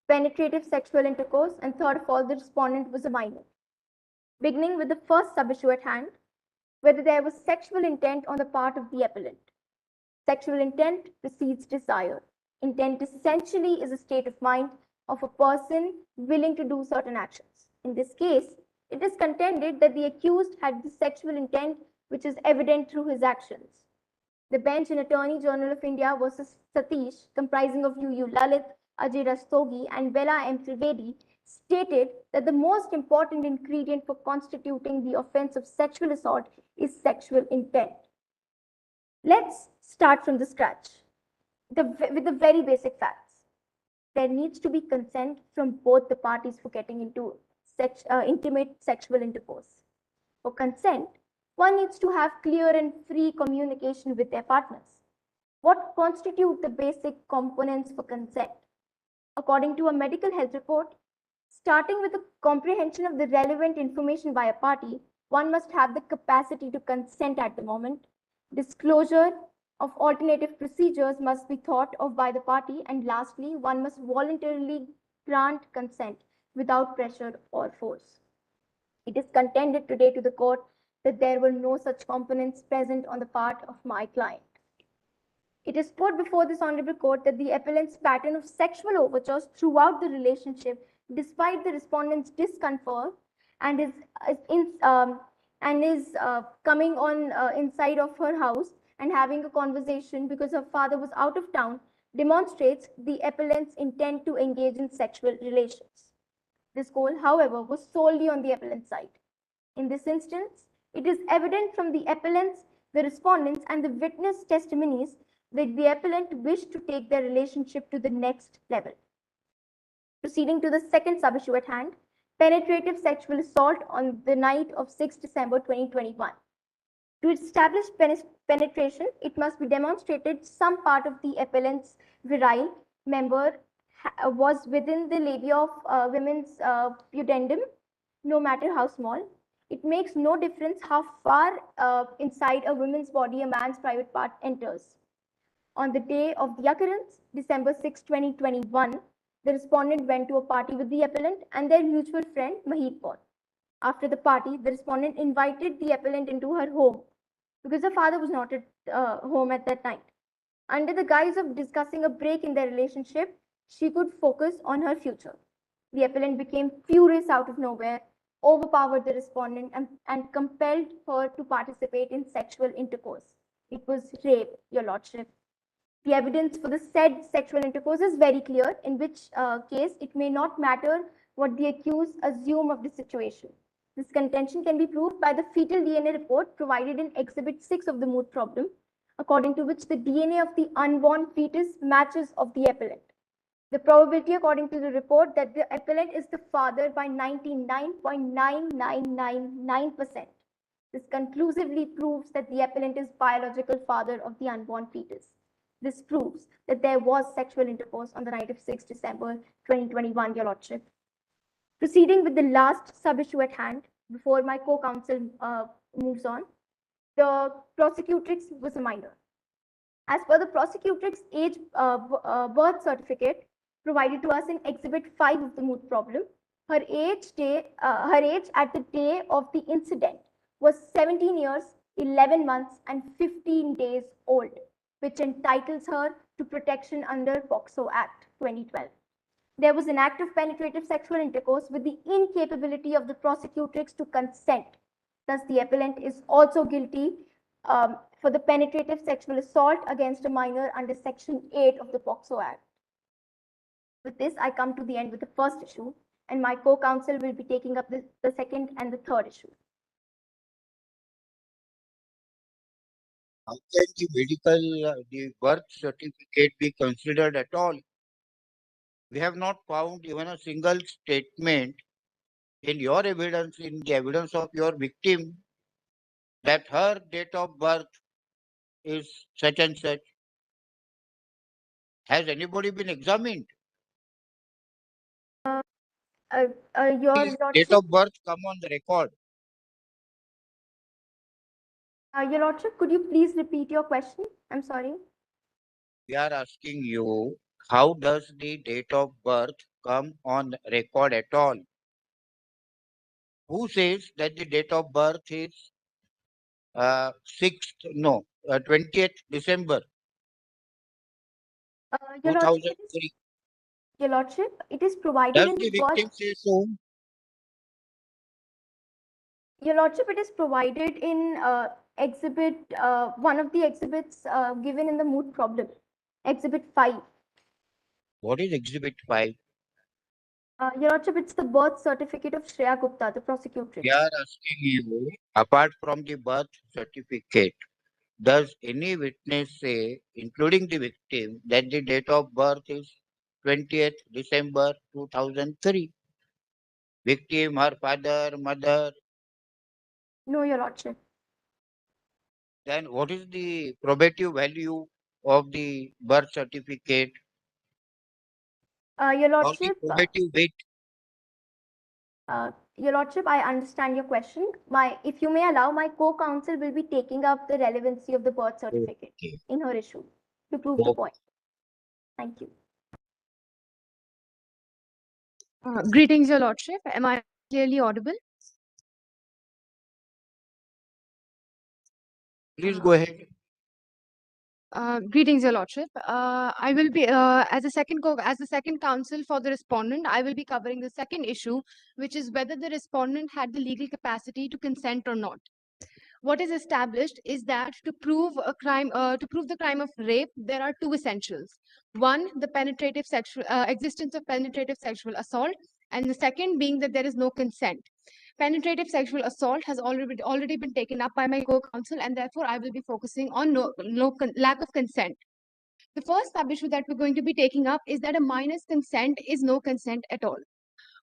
penetrative sexual intercourse. And third of all, the respondent was a minor. Beginning with the first sub-issue at hand, whether there was sexual intent on the part of the appellant. Sexual intent precedes desire. Intent essentially is a state of mind of a person willing to do certain actions. In this case, it is contended that the accused had the sexual intent which is evident through his actions. The bench in Attorney General of India versus Satish, comprising of UU Lalit, Ajay Rastogi, and Bella M. Trivedi, stated that the most important ingredient for constituting the offense of sexual assault is sexual intent. Let's start from the scratch with the very basic facts. There needs to be consent from both the parties for getting into intimate sexual intercourse. For consent, one needs to have clear and free communication with their partners. What constitute the basic components for consent? According to a medical health report, starting with the comprehension of the relevant information by a party, one must have the capacity to consent at the moment. Disclosure of alternative procedures must be thought of by the party, and lastly, one must voluntarily grant consent without pressure or force. It is contended today to the court that there were no such components present on the part of my client. It is put before this honorable court that the appellant's pattern of sexual overtures throughout the relationship, despite the respondent's discomfort and is coming on inside of her house and having a conversation because her father was out of town, demonstrates the appellant's intent to engage in sexual relations. This goal, however, was solely on the appellant's side. In this instance, it is evident from the appellants, the respondents, and the witness testimonies that the appellant wished to take their relationship to the next level. Proceeding to the second sub-issue at hand, penetrative sexual assault on the night of 6 December 2021. To establish penetration, it must be demonstrated some part of the appellant's virile member was within the labia of women's pudendum, no matter how small. It makes no difference how far inside a woman's body a man's private part enters. On the day of the occurrence, December 6, 2021, the respondent went to a party with the appellant and their mutual friend, Mahit Kaur. After the party, the respondent invited the appellant into her home because her father was not at home at that night. Under the guise of discussing a break in their relationship, she could focus on her future. The appellant became furious out of nowhere, overpowered the respondent, and compelled her to participate in sexual intercourse. It was rape, Your Lordship. The evidence for the said sexual intercourse is very clear, in which case it may not matter what the accused assume of the situation. This contention can be proved by the fetal DNA report provided in Exhibit 6 of the Moot problem, according to which the DNA of the unborn fetus matches of the appellant. The probability, according to the report, that the appellant is the father by 99.9999%. This conclusively proves that the appellant is biological father of the unborn fetus. This proves that there was sexual intercourse on the night of 6 December 2021, Your Lordship. Proceeding with the last sub-issue at hand, before my co-counsel moves on, the prosecutrix was a minor. As per the prosecutrix age birth certificate provided to us in Exhibit 5 of the Moot problem, her age at the day of the incident was 17 years, 11 months, and 15 days old, which entitles her to protection under POCSO Act 2012. There was an act of penetrative sexual intercourse with the incapability of the prosecutrix to consent. Thus, the appellant is also guilty for the penetrative sexual assault against a minor under Section 8 of the POCSO Act. With this, I come to the end with the first issue, and my co-counsel will be taking up the second and the third issue. How can the the birth certificate be considered at all? We have not found even a single statement in your evidence, in the evidence of your victim, that her date of birth is such and such. Has anybody been examined? Your His date Lordship, of birth come on the record. Your Lordship, could you please repeat your question? I'm sorry. We are asking you, how does the date of birth come on record at all? Who says that the date of birth is 20th December Your Lordship, 2003? Your Lordship, it is provided Does in the the birth. victim say so? Your Lordship, it is provided in exhibit, one of the exhibits given in the moot problem, exhibit 5. What is exhibit 5? Your Lordship, it's the birth certificate of Shreya Gupta, the prosecutrix. We are asking you, apart from the birth certificate, does any witness say, including the victim, that the date of birth is 20th December 2003? Victim, her father, mother. No, Your Lordship. Then what is the probative value of the birth certificate? Your Or the Lordship, probative weight? Your Lordship, I understand your question. If you may allow, my co-counsel will be taking up the relevancy of the birth certificate Okay. in her issue to prove the point. Thank you. Greetings, Your Lordship. Am I clearly audible? Please go ahead. Greetings, Your Lordship. I will be as the second counsel for the respondent. I will be covering the second issue, which is whether the respondent had the legal capacity to consent or not. What is established is that to prove a crime, to prove the crime of rape, there are two essentials. One, the existence of penetrative sexual assault, and the second being that there is no consent. Penetrative sexual assault has already been taken up by my co-counsel, and therefore I will be focusing on lack of consent. The first sub-issue that we're going to be taking up is that a minor's consent is no consent at all.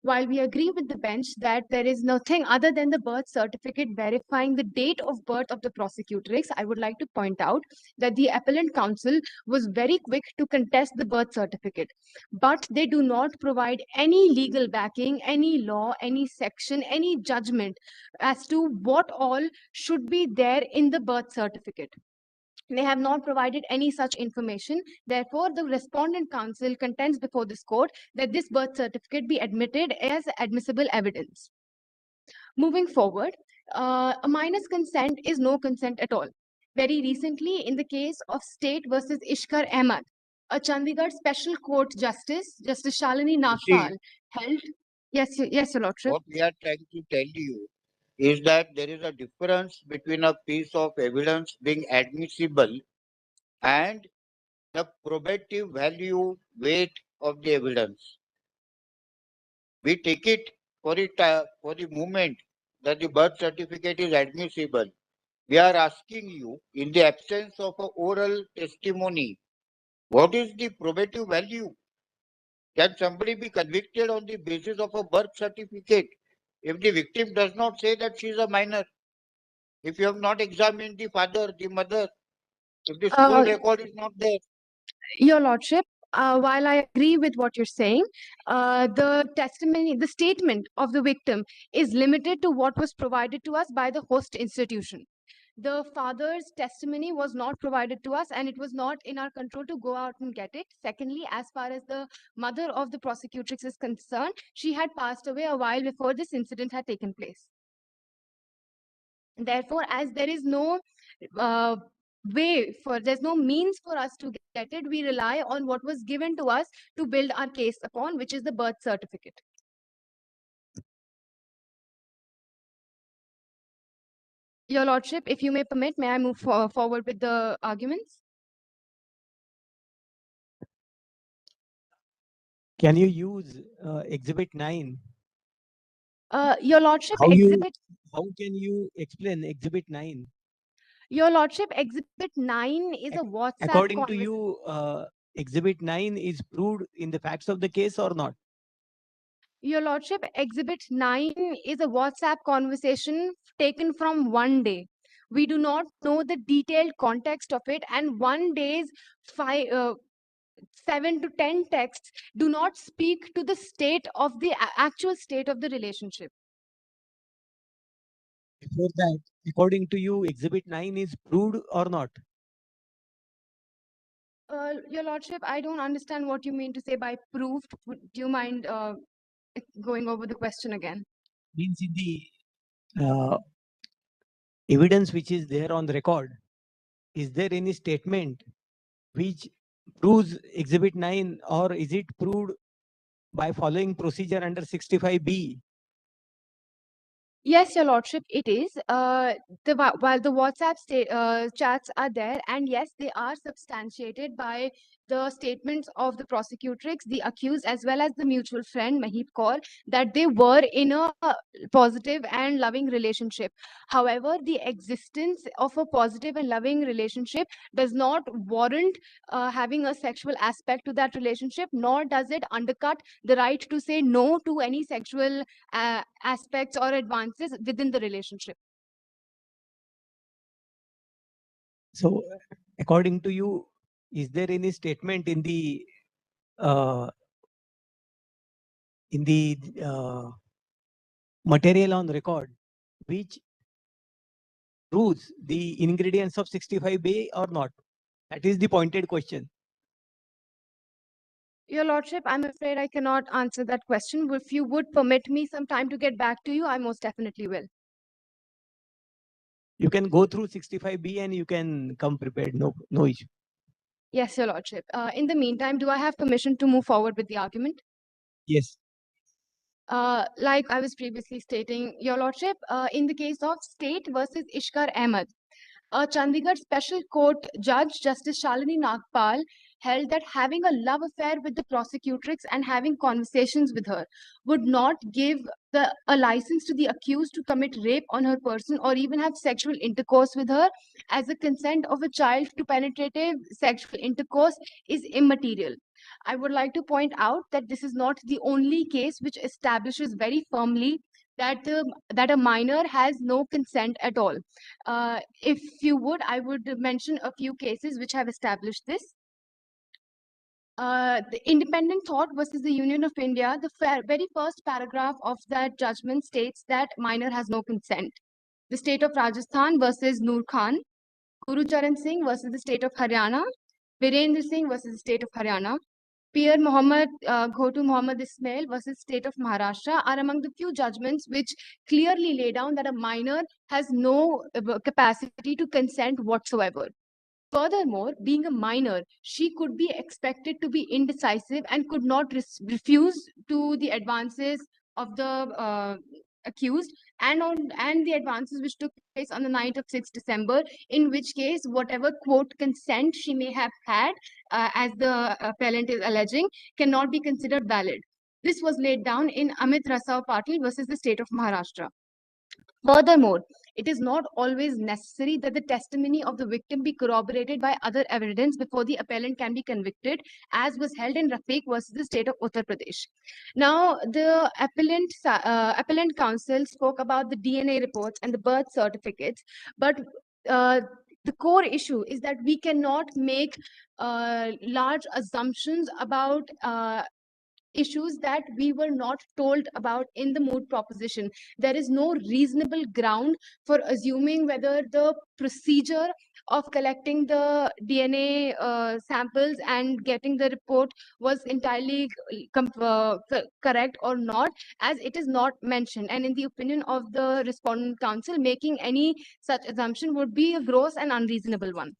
While we agree with the bench that there is nothing other than the birth certificate verifying the date of birth of the prosecutrix, I would like to point out that the appellant counsel was very quick to contest the birth certificate. But they do not provide any legal backing, any law, any section, any judgment as to what all should be there in the birth certificate. They have not provided any such information. Therefore, the respondent counsel contends before this court that this birth certificate be admitted as admissible evidence. Moving forward, a minor's consent is no consent at all. Very recently, in the case of State versus Ishkar Ahmad, a Chandigarh Special Court Justice, Justice Shalini Nagpur, held. Yes, Your Lordship. What we are trying to tell you is that there is a difference between a piece of evidence being admissible and the probative value weight of the evidence. We take it for the moment that the birth certificate is admissible. We are asking you, in the absence of an oral testimony, what is the probative value? Can somebody be convicted on the basis of a birth certificate if the victim does not say that she is a minor? If you have not examined the father, the mother, if the school record is not there? Your Lordship, while I agree with what you're saying, the statement of the victim is limited to what was provided to us by the host institution. The father's testimony was not provided to us, and it was not in our control to go out and get it. Secondly, as far as the mother of the prosecutrix is concerned, she had passed away a while before this incident had taken place. Therefore, as there is no there's no means for us to get it, we rely on what was given to us to build our case upon, which is the birth certificate. Your Lordship, if you may permit, may I move forward with the arguments? Can you use Exhibit 9? Your Lordship, How can you explain Exhibit 9? Your Lordship, Exhibit 9 is a WhatsApp According to conversation. you, Exhibit 9 is proved in the facts of the case or not? Your Lordship, Exhibit 9 is a WhatsApp conversation taken from one day. We do not know the detailed context of it, and one day's 7 to 10 texts do not speak to the state of the actual state of the relationship. Before that, according to you, Exhibit 9 is proved or not? Your Lordship, I don't understand what you mean to say by proved. Do you mind going over the question again? Means in the evidence which is there on the record, is there any statement which proves Exhibit 9, or is it proved by following procedure under 65B? Yes, Your Lordship, it is. While the WhatsApp chats are there, and yes, they are substantiated by the statements of the prosecutrix, the accused, as well as the mutual friend, Mahip Kaur, that they were in a positive and loving relationship. However, the existence of a positive and loving relationship does not warrant having a sexual aspect to that relationship, nor does it undercut the right to say no to any sexual aspects or advances within the relationship. So, according to you, is there any statement in the material on record which proves the ingredients of 65B or not? That is the pointed question. Your Lordship, I'm afraid I cannot answer that question. If you would permit me some time to get back to you, I most definitely will. You can go through 65B and you can come prepared. No issue. Yes, Your Lordship. In the meantime, do I have permission to move forward with the argument? Yes. Like I was previously stating, Your Lordship, in the case of State versus Ishkar Ahmed, a Chandigarh Special Court Judge, Justice Shalini Nagpal, held that having a love affair with the prosecutrix and having conversations with her would not give a license to the accused to commit rape on her person or even have sexual intercourse with her, as the consent of a child to penetrative sexual intercourse is immaterial. I would like to point out that this is not the only case which establishes very firmly that a minor has no consent at all. If you would, I would mention a few cases which have established this. The Independent Thought versus the Union of India, the very first paragraph of that judgment states that minor has no consent. The state of Rajasthan versus Noor Khan, Guru Charan Singh versus the state of Haryana, Virendra Singh versus the state of Haryana, Pierre Ghotu Mohammed Ismail versus state of Maharashtra are among the few judgments which clearly lay down that a minor has no capacity to consent whatsoever. Furthermore, being a minor, she could be expected to be indecisive and could not refuse to the advances of the accused and the advances which took place on the night of 6th December, in which case whatever quote consent she may have had, as the appellant is alleging, cannot be considered valid. This was laid down in Amit Rasau Patil versus the state of Maharashtra. Furthermore, it is not always necessary that the testimony of the victim be corroborated by other evidence before the appellant can be convicted, as was held in Rafiq versus the state of Uttar Pradesh. Now, the appellant counsel spoke about the DNA reports and the birth certificates, but the core issue is that we cannot make large assumptions about issues that we were not told about in the moot proposition. There is no reasonable ground for assuming whether the procedure of collecting the DNA samples and getting the report was entirely correct or not, as it is not mentioned. And in the opinion of the respondent counsel, making any such assumption would be a gross and unreasonable one.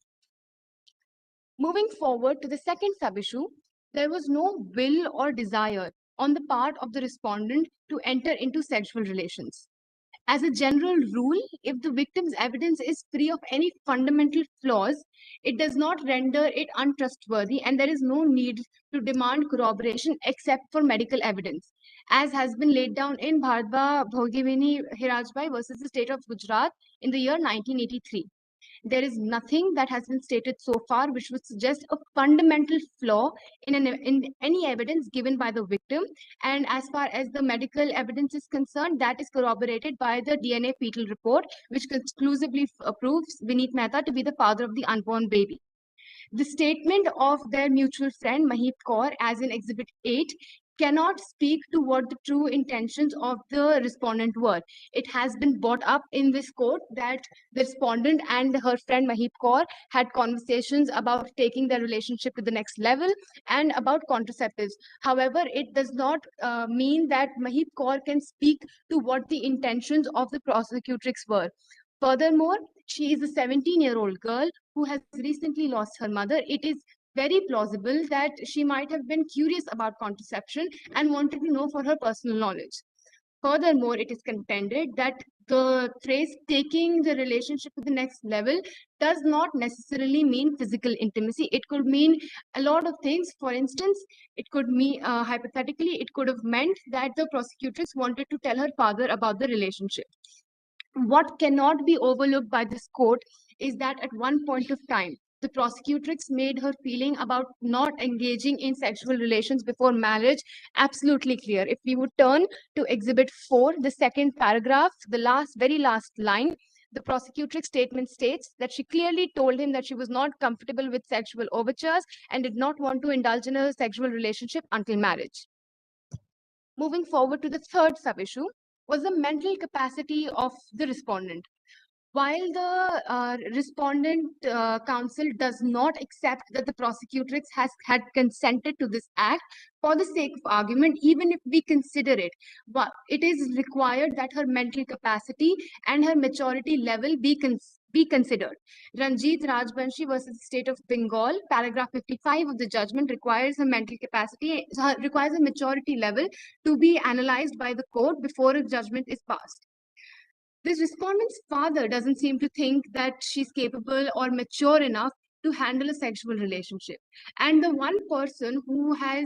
Moving forward to the second sub-issue, there was no will or desire on the part of the respondent to enter into sexual relations. As a general rule, if the victim's evidence is free of any fundamental flaws, it does not render it untrustworthy, and there is no need to demand corroboration except for medical evidence, as has been laid down in Bhardwa Bhogivini Hirajbai versus the state of Gujarat in the year 1983. There is nothing that has been stated so far which would suggest a fundamental flaw in any evidence given by the victim. And as far as the medical evidence is concerned, that is corroborated by the DNA fetal report, which conclusively proves Vineet Mehta to be the father of the unborn baby. The statement of their mutual friend Mahip Kaur, as in Exhibit 8, cannot speak to what the true intentions of the respondent were. It has been brought up in this court that the respondent and her friend Mahip Kaur had conversations about taking their relationship to the next level and about contraceptives. However, it does not mean that Mahip Kaur can speak to what the intentions of the prosecutrix were. Furthermore, she is a 17-year-old girl who has recently lost her mother. It is very plausible that she might have been curious about contraception and wanted to know for her personal knowledge. Furthermore, it is contended that the phrase taking the relationship to the next level does not necessarily mean physical intimacy. It could mean a lot of things. For instance, it could mean, hypothetically, it could have meant that the prosecutrix wanted to tell her father about the relationship. What cannot be overlooked by this court is that at one point of time, the prosecutrix made her feeling about not engaging in sexual relations before marriage absolutely clear. If we would turn to Exhibit 4, the second paragraph, the very last line, the prosecutrix statement states that she clearly told him that she was not comfortable with sexual overtures and did not want to indulge in a sexual relationship until marriage. Moving forward to the third sub-issue was the mental capacity of the respondent. While the respondent counsel does not accept that the prosecutrix had consented to this act, for the sake of argument, even if we consider it, it is required that her mental capacity and her maturity level be considered. Ranjit Rajbanshi versus the State of Bengal, paragraph 55 of the judgment requires a mental capacity, requires a maturity level to be analyzed by the court before a judgment is passed. This respondent's father doesn't seem to think that she's capable or mature enough to handle a sexual relationship. And the one person who has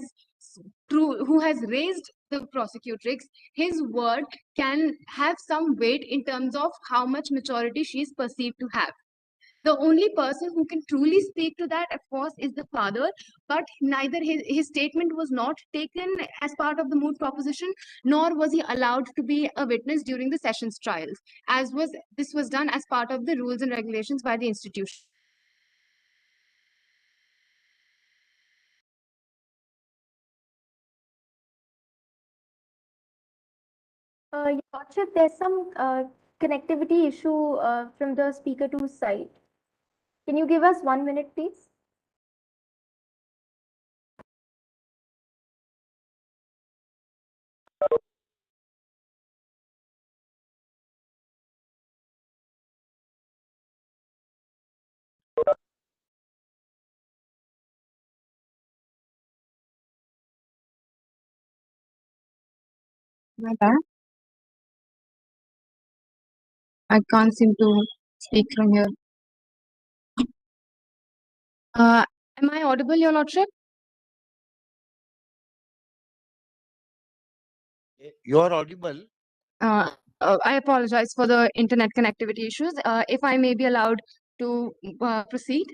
raised the prosecutrix, his word can have some weight in terms of how much maturity she is perceived to have. The only person who can truly speak to that, of course, is the father, but neither his statement was not taken as part of the moot proposition, nor was he allowed to be a witness during the sessions trials, this was done as part of the rules and regulations by the institution. Your Lordship, there's some connectivity issue from the speaker 2 side. Can you give us 1 minute, please? My bad. I can't seem to speak from here. Am I audible, Your Lordship? You are audible. I apologize for the internet connectivity issues. If I may be allowed to proceed.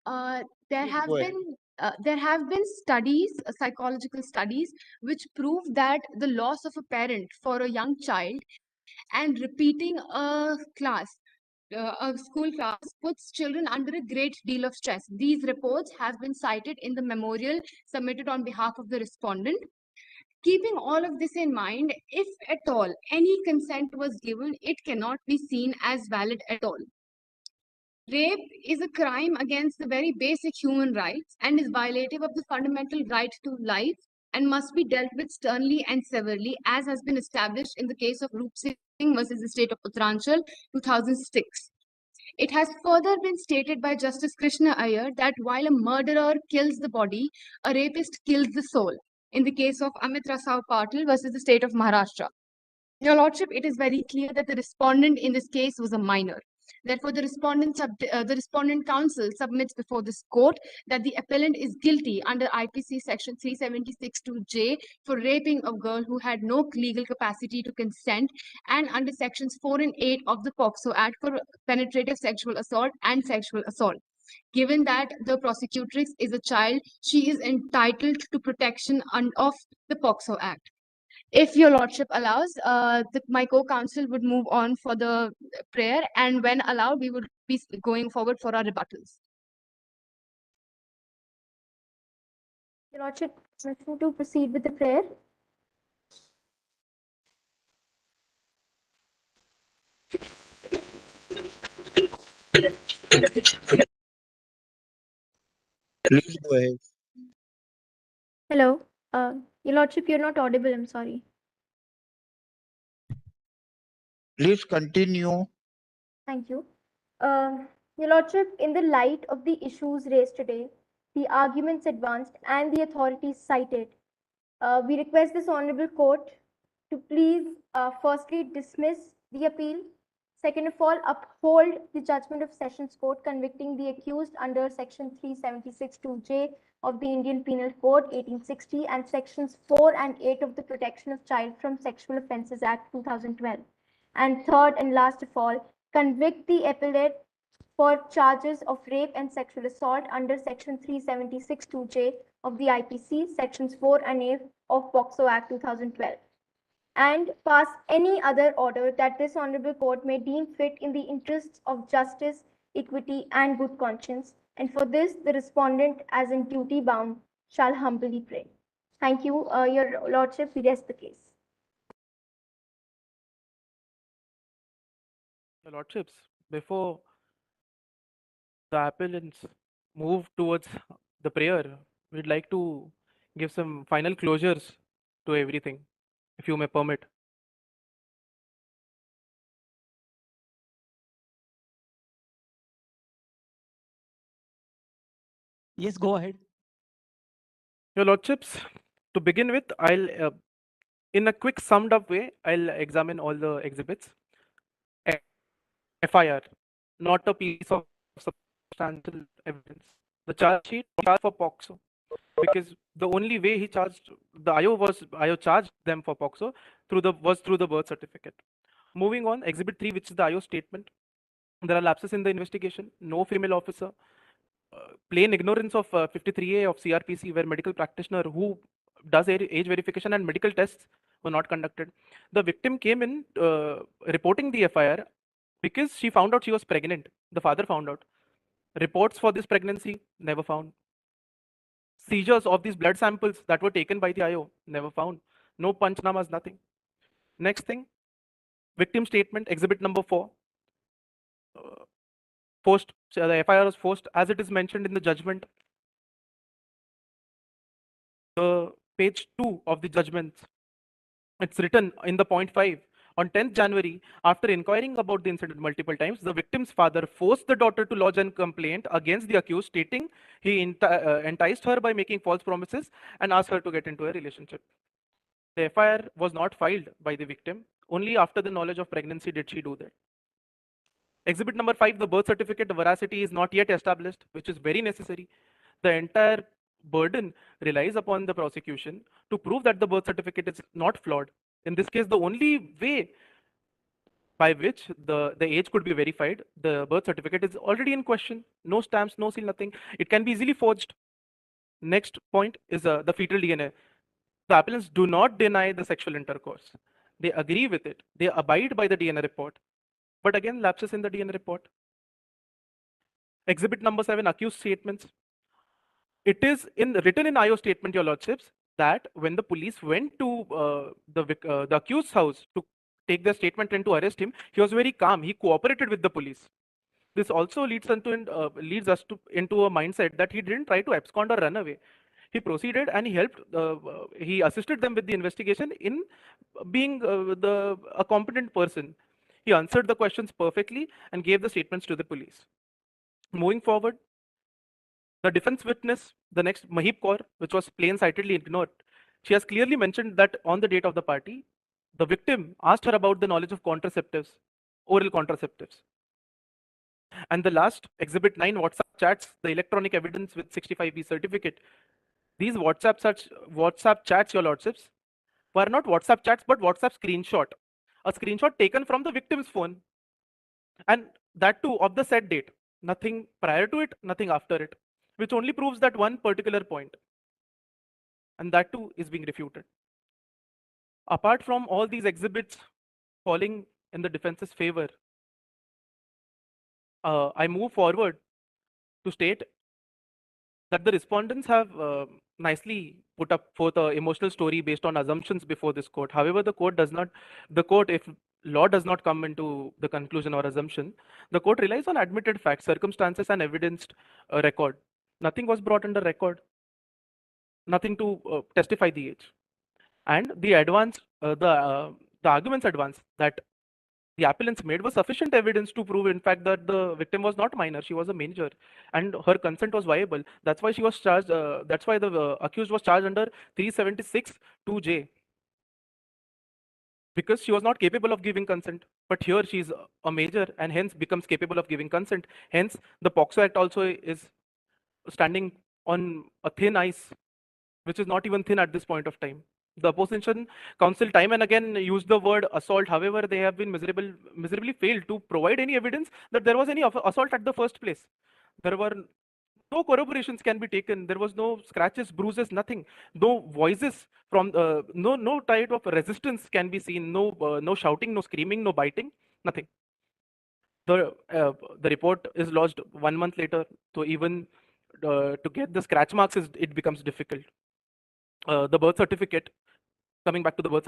There have been studies, psychological studies, which prove that the loss of a parent for a young child and repeating a school class puts children under a great deal of stress. These reports have been cited in the memorial submitted on behalf of the respondent. Keeping all of this in mind, if at all any consent was given, it cannot be seen as valid at all. Rape is a crime against the very basic human rights and is violative of the fundamental right to life and must be dealt with sternly and severely, as has been established in the case of Roop Singh versus the state of Uttaranchal, 2006. It has further been stated by Justice Krishna Iyer that while a murderer kills the body, a rapist kills the soul, in the case of Amit Rasau Patil versus the state of Maharashtra. Your Lordship, it is very clear that the respondent in this case was a minor. Therefore, the respondent counsel submits before this court that the appellant is guilty under IPC section 376(2)J for raping a girl who had no legal capacity to consent, and under sections 4 and 8 of the POCSO Act for penetrative sexual assault and sexual assault. Given that the prosecutrix is a child, she is entitled to protection of the POCSO Act. If your lordship allows, my co-counsel would move on for the prayer, and when allowed, we would be going forward for our rebuttals. Your lordship, permission to proceed with the prayer. Please go ahead. Hello. Your lordship, you're not audible. I'm sorry. Please continue. Thank you. Your lordship, in the light of the issues raised today, the arguments advanced, and the authorities cited, we request this honorable court to please firstly dismiss the appeal. Second of all, uphold the judgment of Sessions Court convicting the accused under Section 376(2)J of the Indian Penal Code 1860 and Sections 4 and 8 of the Protection of Child from Sexual Offences Act 2012. And third and last of all, convict the appellate for charges of rape and sexual assault under Section 376(2)J of the IPC, Sections 4 and 8 of POCSO Act 2012. And pass any other order that this honorable court may deem fit in the interests of justice, equity, and good conscience. And for this, the respondent, as in duty bound, shall humbly pray. Thank you, your lordship. We rest the case. Your lordships, before the appellants move towards the prayer, we'd like to give some final closures to everything, if you may permit. Yes, go ahead. Your lordships, to begin with, I'll, in a quick summed up way, I'll examine all the exhibits. FIR, not a piece of substantial evidence. The charge sheet charged for POCSO, because the only way he charged the IO charged them for POCSO through the birth certificate. Moving on, Exhibit 3, which is the IO statement. There are lapses in the investigation. No female officer. Plain ignorance of 53A of CRPC, where medical practitioner who does age verification and medical tests were not conducted. The victim came in reporting the FIR because she found out she was pregnant. The father found out. Reports for this pregnancy never found. Seizures of these blood samples that were taken by the IO never found. No panchnamas, nothing. Next thing, victim statement, exhibit number 4. Forced, so the FIR was forced, as it is mentioned in the judgment. The page 2 of the judgment, it's written in the point 5. On 10th January, after inquiring about the incident multiple times, the victim's father forced the daughter to lodge a complaint against the accused, stating he enticed her by making false promises and asked her to get into a relationship. The FIR was not filed by the victim. Only after the knowledge of pregnancy did she do that. Exhibit number 5, the birth certificate veracity is not yet established, which is very necessary. The entire burden relies upon the prosecution to prove that the birth certificate is not flawed. In this case, the only way by which the age could be verified, the birth certificate is already in question. No stamps, no seal, nothing. It can be easily forged. Next point is the fetal DNA. The appellants do not deny the sexual intercourse. They agree with it. They abide by the DNA report. But again, lapses in the DNA report. Exhibit number 7, accused statements. It is written in IO statement, your lordships, that when the police went to the accused's house to take the statement and to arrest him, he was very calm. He cooperated with the police. This also leads us into a mindset that he didn't try to abscond or run away. He proceeded and he helped. He assisted them with the investigation in being a competent person. He answered the questions perfectly and gave the statements to the police. Moving forward, the defense witness, the next Mahib Kaur, which was plain-sightedly ignored, she has clearly mentioned that on the date of the party, the victim asked her about the knowledge of contraceptives, oral contraceptives. And the last, Exhibit 9, WhatsApp chats, the electronic evidence with 65B certificate. These WhatsApp chats, your lordships, were not WhatsApp chats, but WhatsApp screenshot. A screenshot taken from the victim's phone. And that too of the set date. Nothing prior to it, nothing after it, which only proves that one particular point. And that too is being refuted. Apart from all these exhibits falling in the defense's favor, I move forward to state that the respondents have nicely put up forth an emotional story based on assumptions before this court. However, the court, if law does not come into the conclusion or assumption, the court relies on admitted facts, circumstances, and evidenced record. Nothing was brought under record, nothing to testify the age. And the arguments advanced that the appellants made was sufficient evidence to prove, in fact, that the victim was not minor, she was a major, and her consent was viable. That's why she was charged. That's why the accused was charged under 376 2J, because she was not capable of giving consent. But here she is a major and hence becomes capable of giving consent. Hence, the POCSO Act also is standing on a thin ice, which is not even thin at this point of time. The opposition counsel time and again used the word assault. However, they have been miserably failed to provide any evidence that there was any assault at the first place. There were no corroborations can be taken. There was no scratches, bruises, nothing. No voices from no type of resistance can be seen. No shouting, no screaming, no biting, nothing. The report is lodged 1 month later, so even to get the scratch marks it becomes difficult. The birth certificate. Coming back to the birth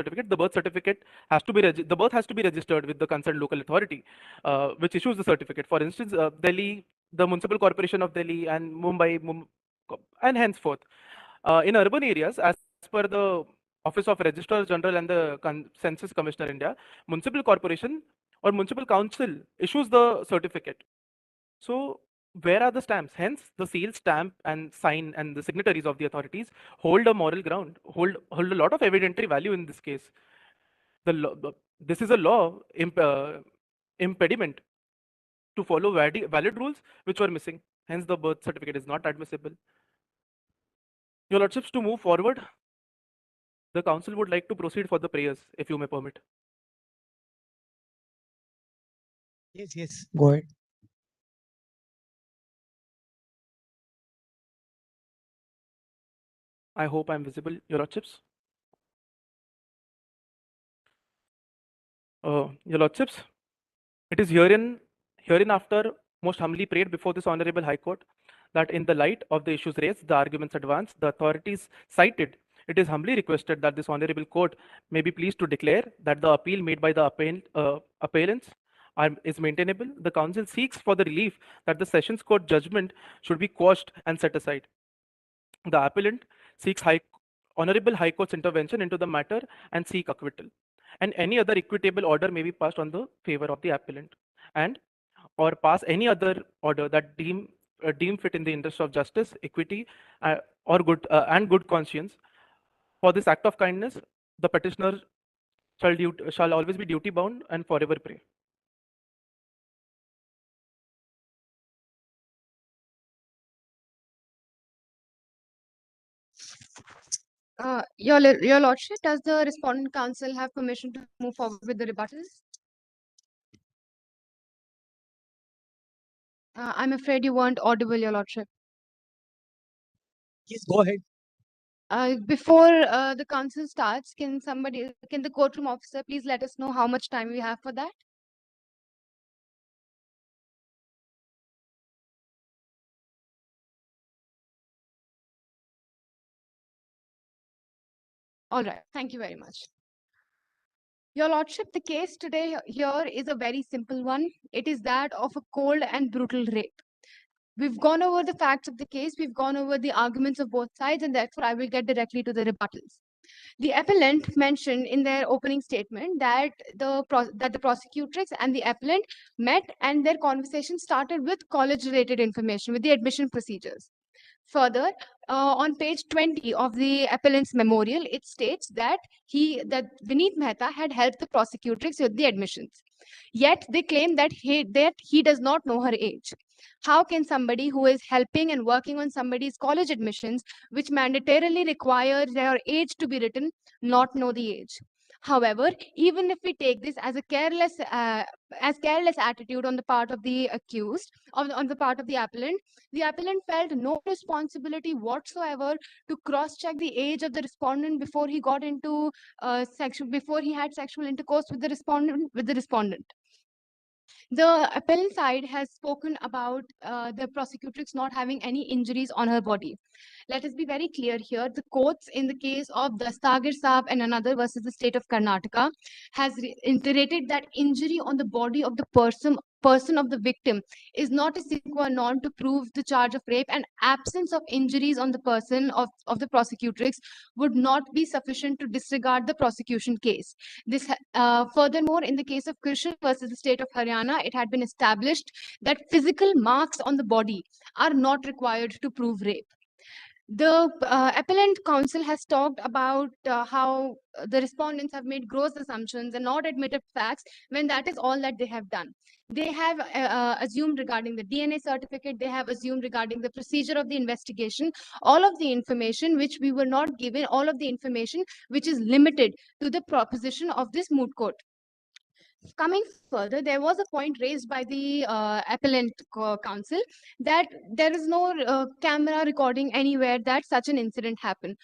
certificate has to be the birth has to be registered with the concerned local authority, which issues the certificate. For instance, Delhi, the Municipal Corporation of Delhi, and Mumbai, and henceforth. In urban areas, as per the Office of Registrar General and the Census Commissioner India, Municipal Corporation or Municipal Council issues the certificate. So where are the stamps? Hence, the seal, stamp, and sign and the signatories of the authorities hold a moral ground, hold a lot of evidentiary value in this case. This is a law impediment to follow valid rules which were missing. Hence, the birth certificate is not admissible. Your lordships, to move forward, the council would like to proceed for the prayers, if you may permit. Yes, go ahead. I hope I'm visible, your lordships. Your lordships, it is hereinafter most humbly prayed before this honorable High Court that in the light of the issues raised, the arguments advanced, the authorities cited, it is humbly requested that this honorable court may be pleased to declare that the appeal made by the appellants is maintainable. The council seeks for the relief that the Sessions Court judgment should be quashed and set aside. The appellant seeks Honorable High Court's intervention into the matter and seek acquittal. And any other equitable order may be passed on the favor of the appellant, and or pass any other order that deem fit in the interest of justice, equity, or good conscience. For this act of kindness, the petitioner shall always be duty bound and forever pray. Your Lordship, does the respondent counsel have permission to move forward with the rebuttals? I'm afraid you weren't audible, Your Lordship. Yes, go ahead. Before the council starts, can the courtroom officer please let us know how much time we have for that? All right, thank you very much. Your Lordship, the case today here is a very simple one. It is that of a cold and brutal rape. We've gone over the facts of the case, we've gone over the arguments of both sides, and therefore I will get directly to the rebuttals. The appellant mentioned in their opening statement that the prosecutrix and the appellant met and their conversation started with college-related information, with the admission procedures. Further, on page 20 of the appellant's memorial, it states that Vineet Mehta had helped the prosecutrix with the admissions. Yet they claim that he does not know her age. How can somebody who is helping and working on somebody's college admissions, which mandatorily require their age to be written, not know the age? However, even if we take this as a careless attitude on the part of the accused, on the part of the appellant felt no responsibility whatsoever to cross-check the age of the respondent before he got into before he had sexual intercourse with the respondent. The appellant side has spoken about the prosecutrix not having any injuries on her body. Let us be very clear here. The courts in the case of Dastagir Saab and another versus the state of Karnataka has reiterated that injury on the body of the person of the victim is not a sine qua non to prove the charge of rape, and absence of injuries on the person of the prosecutrix would not be sufficient to disregard the prosecution case. Furthermore, in the case of Kshan versus the state of Haryana, it had been established that physical marks on the body are not required to prove rape. The appellant counsel has talked about how the respondents have made gross assumptions and not admitted facts when that is all that they have done. They have assumed regarding the DNA certificate, they have assumed regarding the procedure of the investigation, all of the information which we were not given, all of the information which is limited to the proposition of this moot court. Coming further, there was a point raised by the appellant counsel that there is no camera recording anywhere that such an incident happened.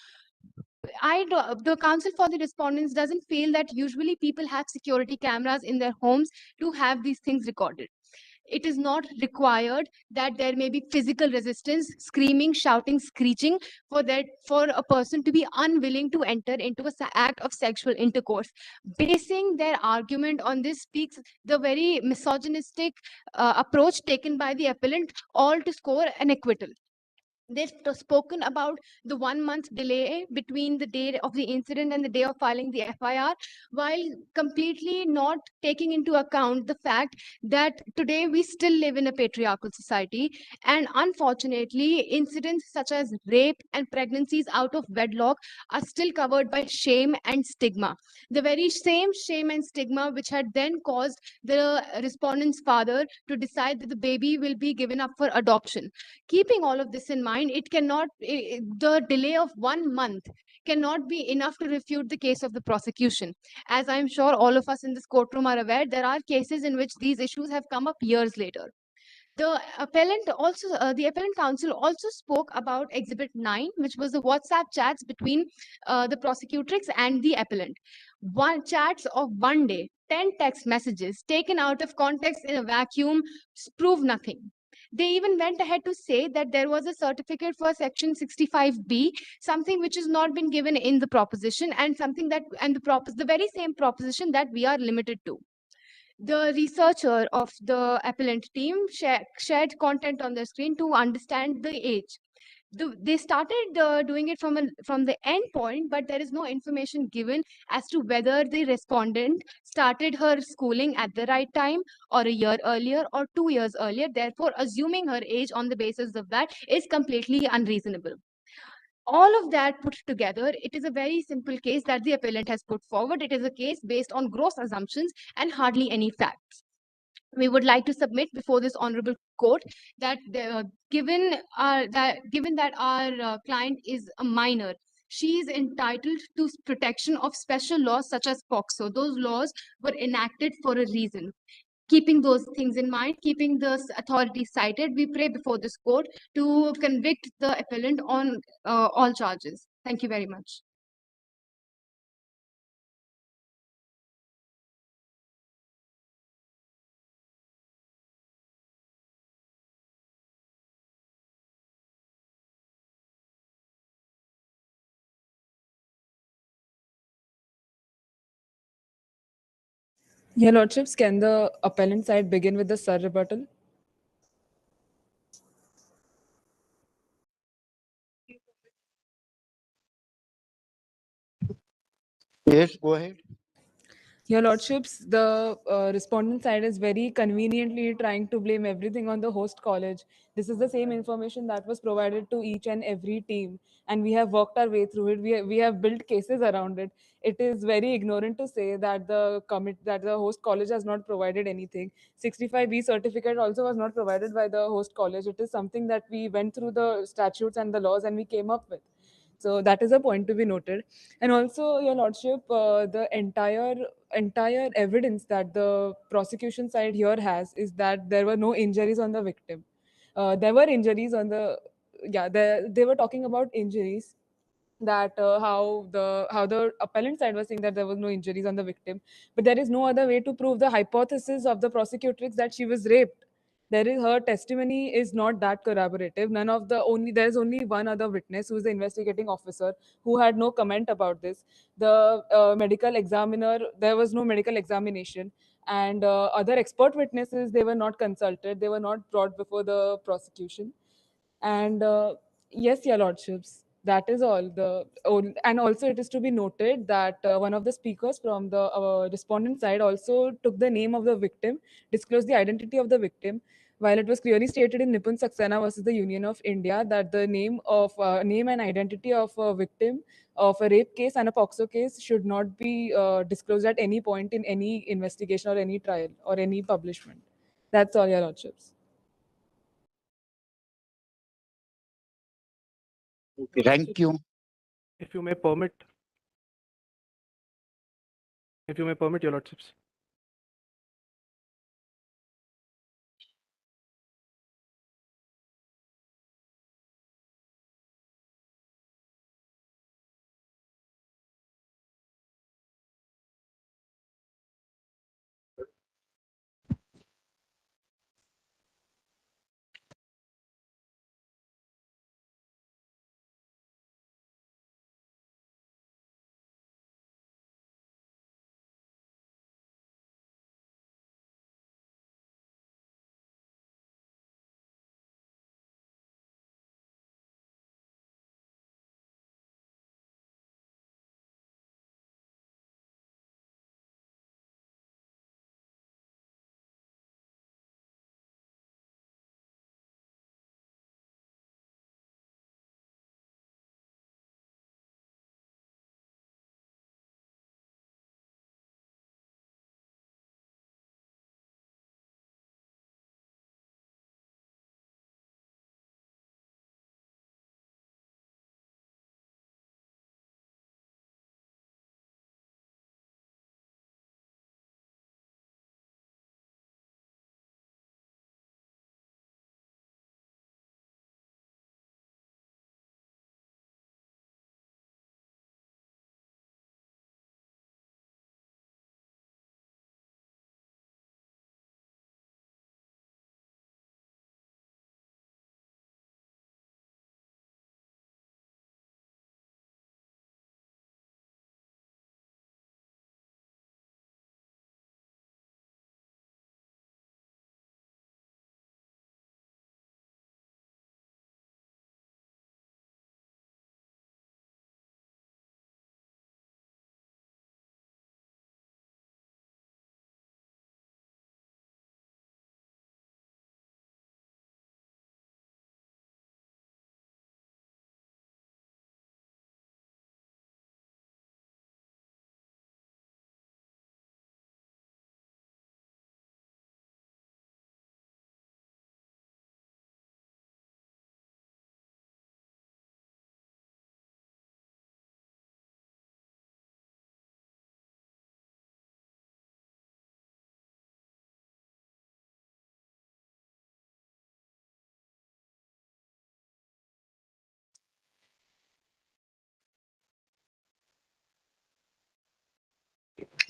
The counsel for the respondents doesn't feel that usually people have security cameras in their homes to have these things recorded. It is not required that there may be physical resistance, screaming, shouting, screeching for a person to be unwilling to enter into an act of sexual intercourse. Basing their argument on this speaks the very misogynistic approach taken by the appellant, all to score an acquittal. They've spoken about the 1 month delay between the day of the incident and the day of filing the FIR, while completely not taking into account the fact that today we still live in a patriarchal society. And unfortunately, incidents such as rape and pregnancies out of wedlock are still covered by shame and stigma. The very same shame and stigma which had then caused the respondent's father to decide that the baby will be given up for adoption. Keeping all of this in mind, the delay of 1 month cannot be enough to refute the case of the prosecution. As I'm sure all of us in this courtroom are aware, there are cases in which these issues have come up years later. The appellant counsel also spoke about Exhibit 9, which was the WhatsApp chats between the prosecutrix and the appellant. Chats of 1 day, 10 text messages taken out of context in a vacuum prove nothing. They even went ahead to say that there was a certificate for Section 65B, something which has not been given in the proposition, and the very same proposition that we are limited to. The researcher of the appellant team shared content on the screen to understand the age. They started doing it from the end point, but there is no information given as to whether the respondent started her schooling at the right time, or a year earlier, or 2 years earlier. Therefore, assuming her age on the basis of that is completely unreasonable. All of that put together, it is a very simple case that the appellant has put forward. It is a case based on gross assumptions and hardly any facts. We would like to submit before this honorable court that given that our client is a minor, she is entitled to protection of special laws such as POCSO. Those laws were enacted for a reason. Keeping those things in mind, keeping those authorities cited, we pray before this court to convict the appellant on all charges. Thank you very much. Your Lordships, can the appellant side begin with the sir rebuttal? Yes, go ahead. Your Lordships, the respondent side is very conveniently trying to blame everything on the host college. This is the same information that was provided to each and every team, and we have worked our way through it. We have built cases around it. It is very ignorant to say that the host college has not provided anything. 65B certificate also was not provided by the host college. It is something that we went through the statutes and the laws and we came up with. So that is a point to be noted. And also, Your Lordship, the entire evidence that the prosecution side here has is that there were no injuries on the victim. There were injuries on the they were talking about injuries, that how the appellant side was saying that there was no injuries on the victim, but there is no other way to prove the hypothesis of the prosecutrix that she was raped. Her testimony is not that corroborative. There's only one other witness, who is the investigating officer, who had no comment about this. The medical examiner, there was no medical examination, and other expert witnesses, they were not consulted, they were not brought before the prosecution. And yes, Your Lordships, that is all. And also, it is to be noted that one of the speakers from the respondent side also took the name of the victim, disclosed the identity of the victim, while it was clearly stated in Nipun Saxena versus the Union of India that the name and identity of a victim of a rape case and a POXO case should not be disclosed at any point in any investigation or any trial or any publishment. That's all, Your Lordships. Okay, thank you. If you may permit, Your Lordships.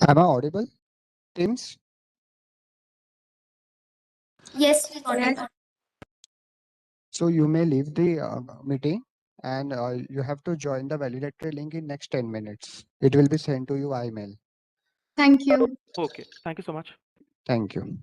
Am I audible, Teams? Yes, we got it. So you may leave the meeting, and you have to join the validatory link in next 10 minutes. It will be sent to you by email. Thank you. Okay, thank you so much. Thank you.